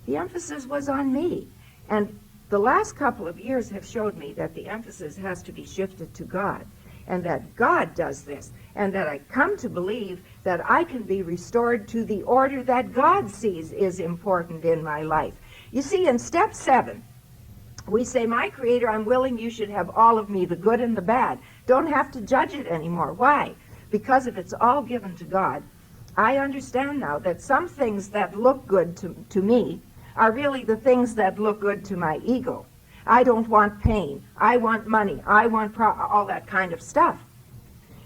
the emphasis was on me. And the last couple of years have showed me that the emphasis has to be shifted to God, and that God does this, and that I come to believe that I can be restored to the order that God sees is important in my life. You see, in step 7, we say, my Creator, I'm willing you should have all of me, the good and the bad. Don't have to judge it anymore. Why? Because if it's all given to God, I understand now that some things that look good to me are really the things that look good to my ego. I don't want pain. I want money. I want all that kind of stuff.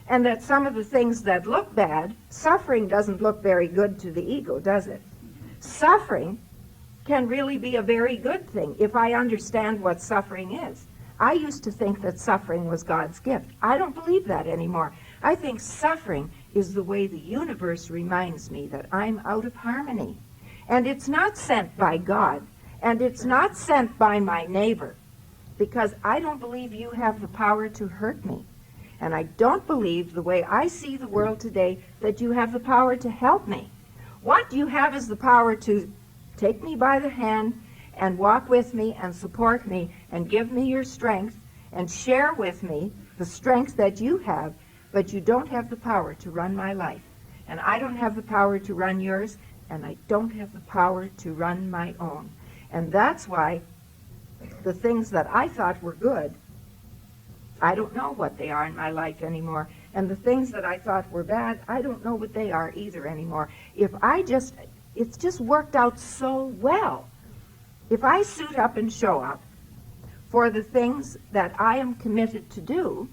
And that some of the things that look bad, suffering doesn't look very good to the ego, does it? Suffering can really be a very good thing if I understand what suffering is. I used to think that suffering was God's gift. I don't believe that anymore. I think suffering is the way the universe reminds me that I'm out of harmony. And it's not sent by God, and it's not sent by my neighbor, because I don't believe you have the power to hurt me. And I don't believe, the way I see the world today, that you have the power to help me. What you have is the power to take me by the hand and walk with me and support me and give me your strength and share with me the strength that you have, but you don't have the power to run my life. And I don't have the power to run yours, and I don't have the power to run my own. And that's why the things that I thought were good, I don't know what they are in my life anymore. And the things that I thought were bad, I don't know what they are either anymore. It's just worked out so well. If I suit up and show up for the things that I am committed to do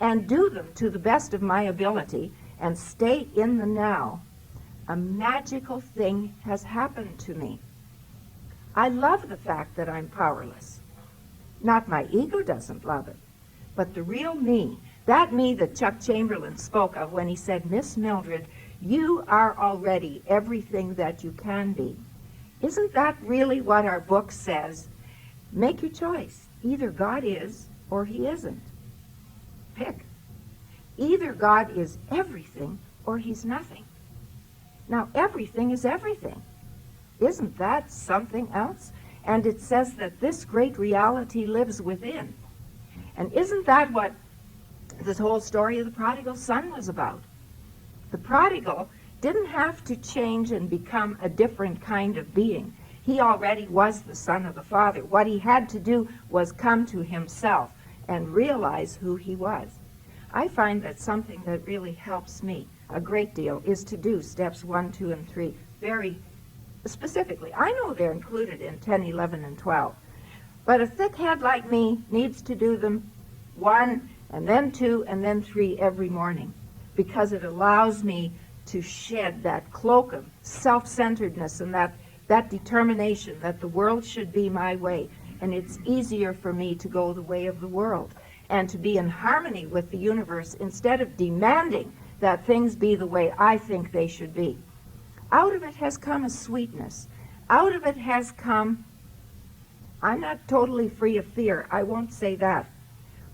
and do them to the best of my ability and stay in the now, a magical thing has happened to me. I love the fact that I'm powerless. Not my ego doesn't love it, but the real me, that me that Chuck Chamberlain spoke of when he said, Miss Mildred, you are already everything that you can be. Isn't that really what our book says? Make your choice. Either God is or he isn't. Pick. Either God is everything or he's nothing. Now, everything is everything. Isn't that something else? And it says that this great reality lives within. And isn't that what this whole story of the prodigal son was about? The prodigal didn't have to change and become a different kind of being. He already was the son of the Father. What he had to do was come to himself and realize who he was. I find that something that really helps me a great deal is to do steps 1, 2, and 3 very specifically. I know they're included in 10, 11, and 12. But a thick head like me needs to do them 1, and then 2, and then 3 every morning, because it allows me to shed that cloak of self-centeredness and that determination that the world should be my way. And it's easier for me to go the way of the world and to be in harmony with the universe instead of demanding that things be the way I think they should be. Out of it has come a sweetness. Out of it has come, I'm not totally free of fear, I won't say that.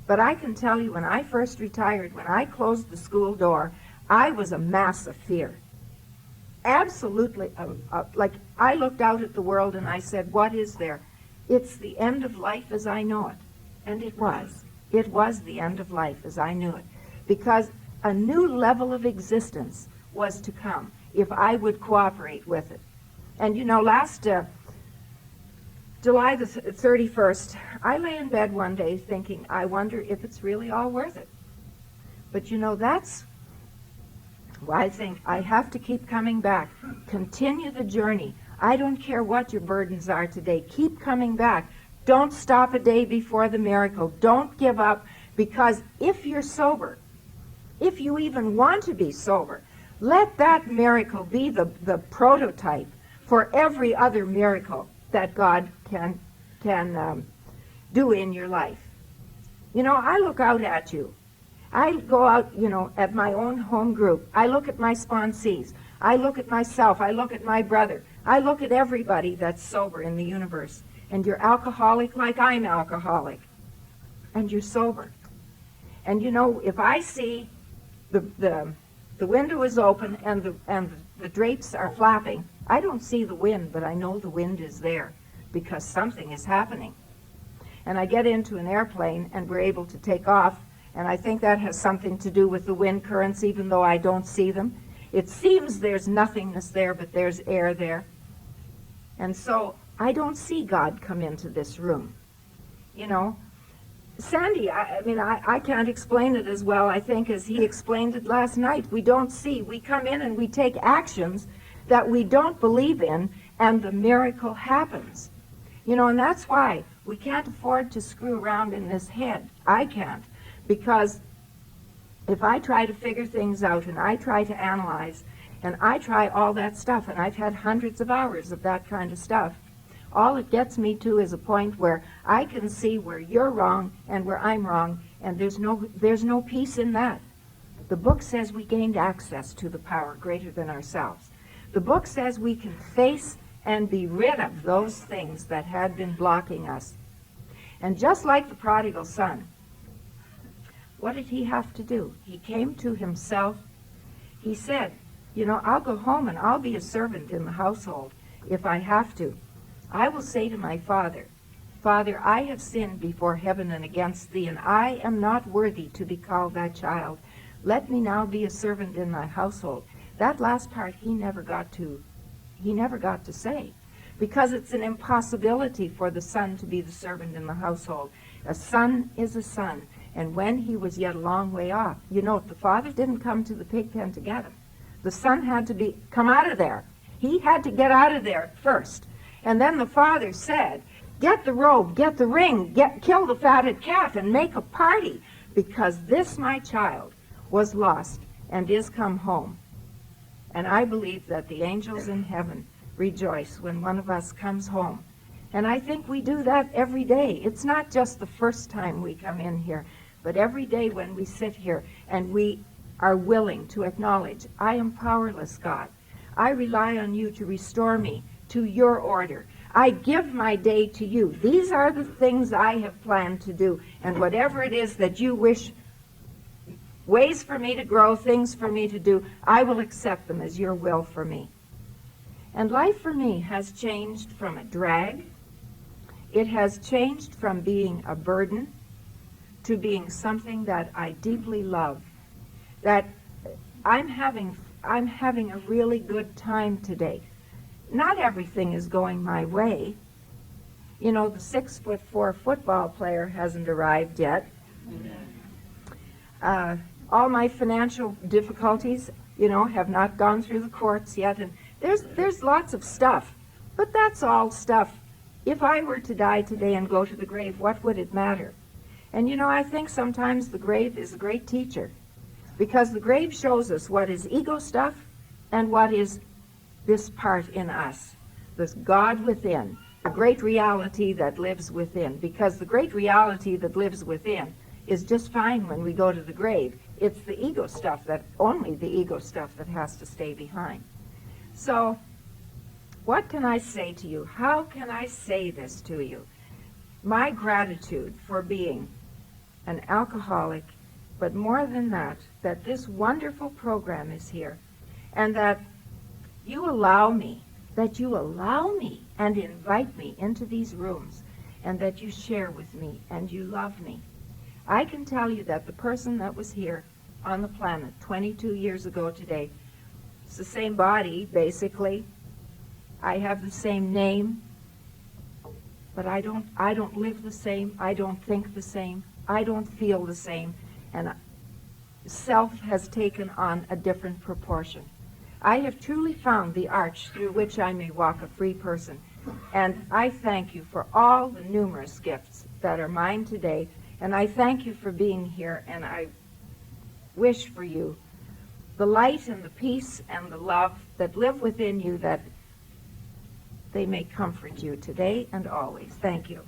But I can tell you, when I first retired, when I closed the school door, I was a mass of fear. Absolutely, like I looked out at the world and I said, what is there? It's the end of life as I know it. And it was. It was the end of life as I knew it. Because a new level of existence was to come if I would cooperate with it. And you know, last July the 31st, I lay in bed one day thinking, I wonder if it's really all worth it. But you know, that's why I think I have to keep coming back, continue the journey. I don't care what your burdens are today. Keep coming back. Don't stop a day before the miracle. Don't give up, because if you're sober, if you even want to be sober, let that miracle be the prototype for every other miracle that God can do in your life. You know, I look out at you. I go out, you know, at my own home group. I look at my sponsees. I look at myself. I look at my brother. I look at everybody that's sober in the universe. And you're alcoholic like I'm alcoholic. And you're sober. And you know, if I see the window is open and the drapes are flapping, I don't see the wind, but I know the wind is there because something is happening. And I get into an airplane and we're able to take off, and I think that has something to do with the wind currents, even though I don't see them. It seems there's nothingness there, but there's air there. And so I don't see God come into this room. You know, Sandy, I can't explain it as well, I think, as he explained it last night. We don't see. We come in and we take actions that we don't believe in, and the miracle happens. You know, and that's why we can't afford to screw around in this head. I can't, because if I try to figure things out and I try to analyze and I try all that stuff, and I've had hundreds of hours of that kind of stuff, all it gets me to is a point where I can see where you're wrong and where I'm wrong, and there's no peace in that. The book says we gained access to the power greater than ourselves. The book says we can face and be rid of those things that had been blocking us. And just like the prodigal son, what did he have to do? He came to himself. He said, you know, I'll go home and I'll be a servant in the household if I have to. I will say to my father, Father, I have sinned before heaven and against thee, and I am not worthy to be called thy child. Let me now be a servant in thy household. That last part he never got to say, because it's an impossibility for the son to be the servant in the household. A son is a son, and when he was yet a long way off, you know, the father didn't come to the pig pen to get him. The son had to come out of there. He had to get out of there first. And then the father said, get the robe, get the ring, kill the fatted calf, and make a party, because this my child was lost and is come home. And I believe that the angels in heaven rejoice when one of us comes home. And I think we do that every day. It's not just the first time we come in here, but every day when we sit here and we are willing to acknowledge, I am powerless, God. I rely on you to restore me to your order. I give my day to you. These are the things I have planned to do. And whatever it is that you wish, ways for me to grow, things for me to do, I will accept them as your will for me. And life for me has changed from a drag. It has changed from being a burden to being something that I deeply love. That I'm having a really good time today. Not everything is going my way. You know, the 6'4" football player hasn't arrived yet. All my financial difficulties, you know, have not gone through the courts yet. And there's lots of stuff. But that's all stuff. If I were to die today and go to the grave, what would it matter? And you know, I think sometimes the grave is a great teacher, because the grave shows us what is ego stuff and what is this part in us, this God within, the great reality that lives within. Because the great reality that lives within is just fine when we go to the grave. It's the ego stuff, only the ego stuff, that has to stay behind. So, what can I say to you? How can I say this to you? My gratitude for being an alcoholic, but more than that, that this wonderful program is here, and that you allow me and invite me into these rooms, and that you share with me and you love me. I can tell you that the person that was here on the planet 22 years ago today, it's the same body, basically. I have the same name, but I don't live the same. I don't think the same. I don't feel the same. And self has taken on a different proportion. I have truly found the arch through which I may walk a free person. And I thank you for all the numerous gifts that are mine today. And I thank you for being here, and I wish for you the light and the peace and the love that live within you, that they may comfort you today and always. Thank you.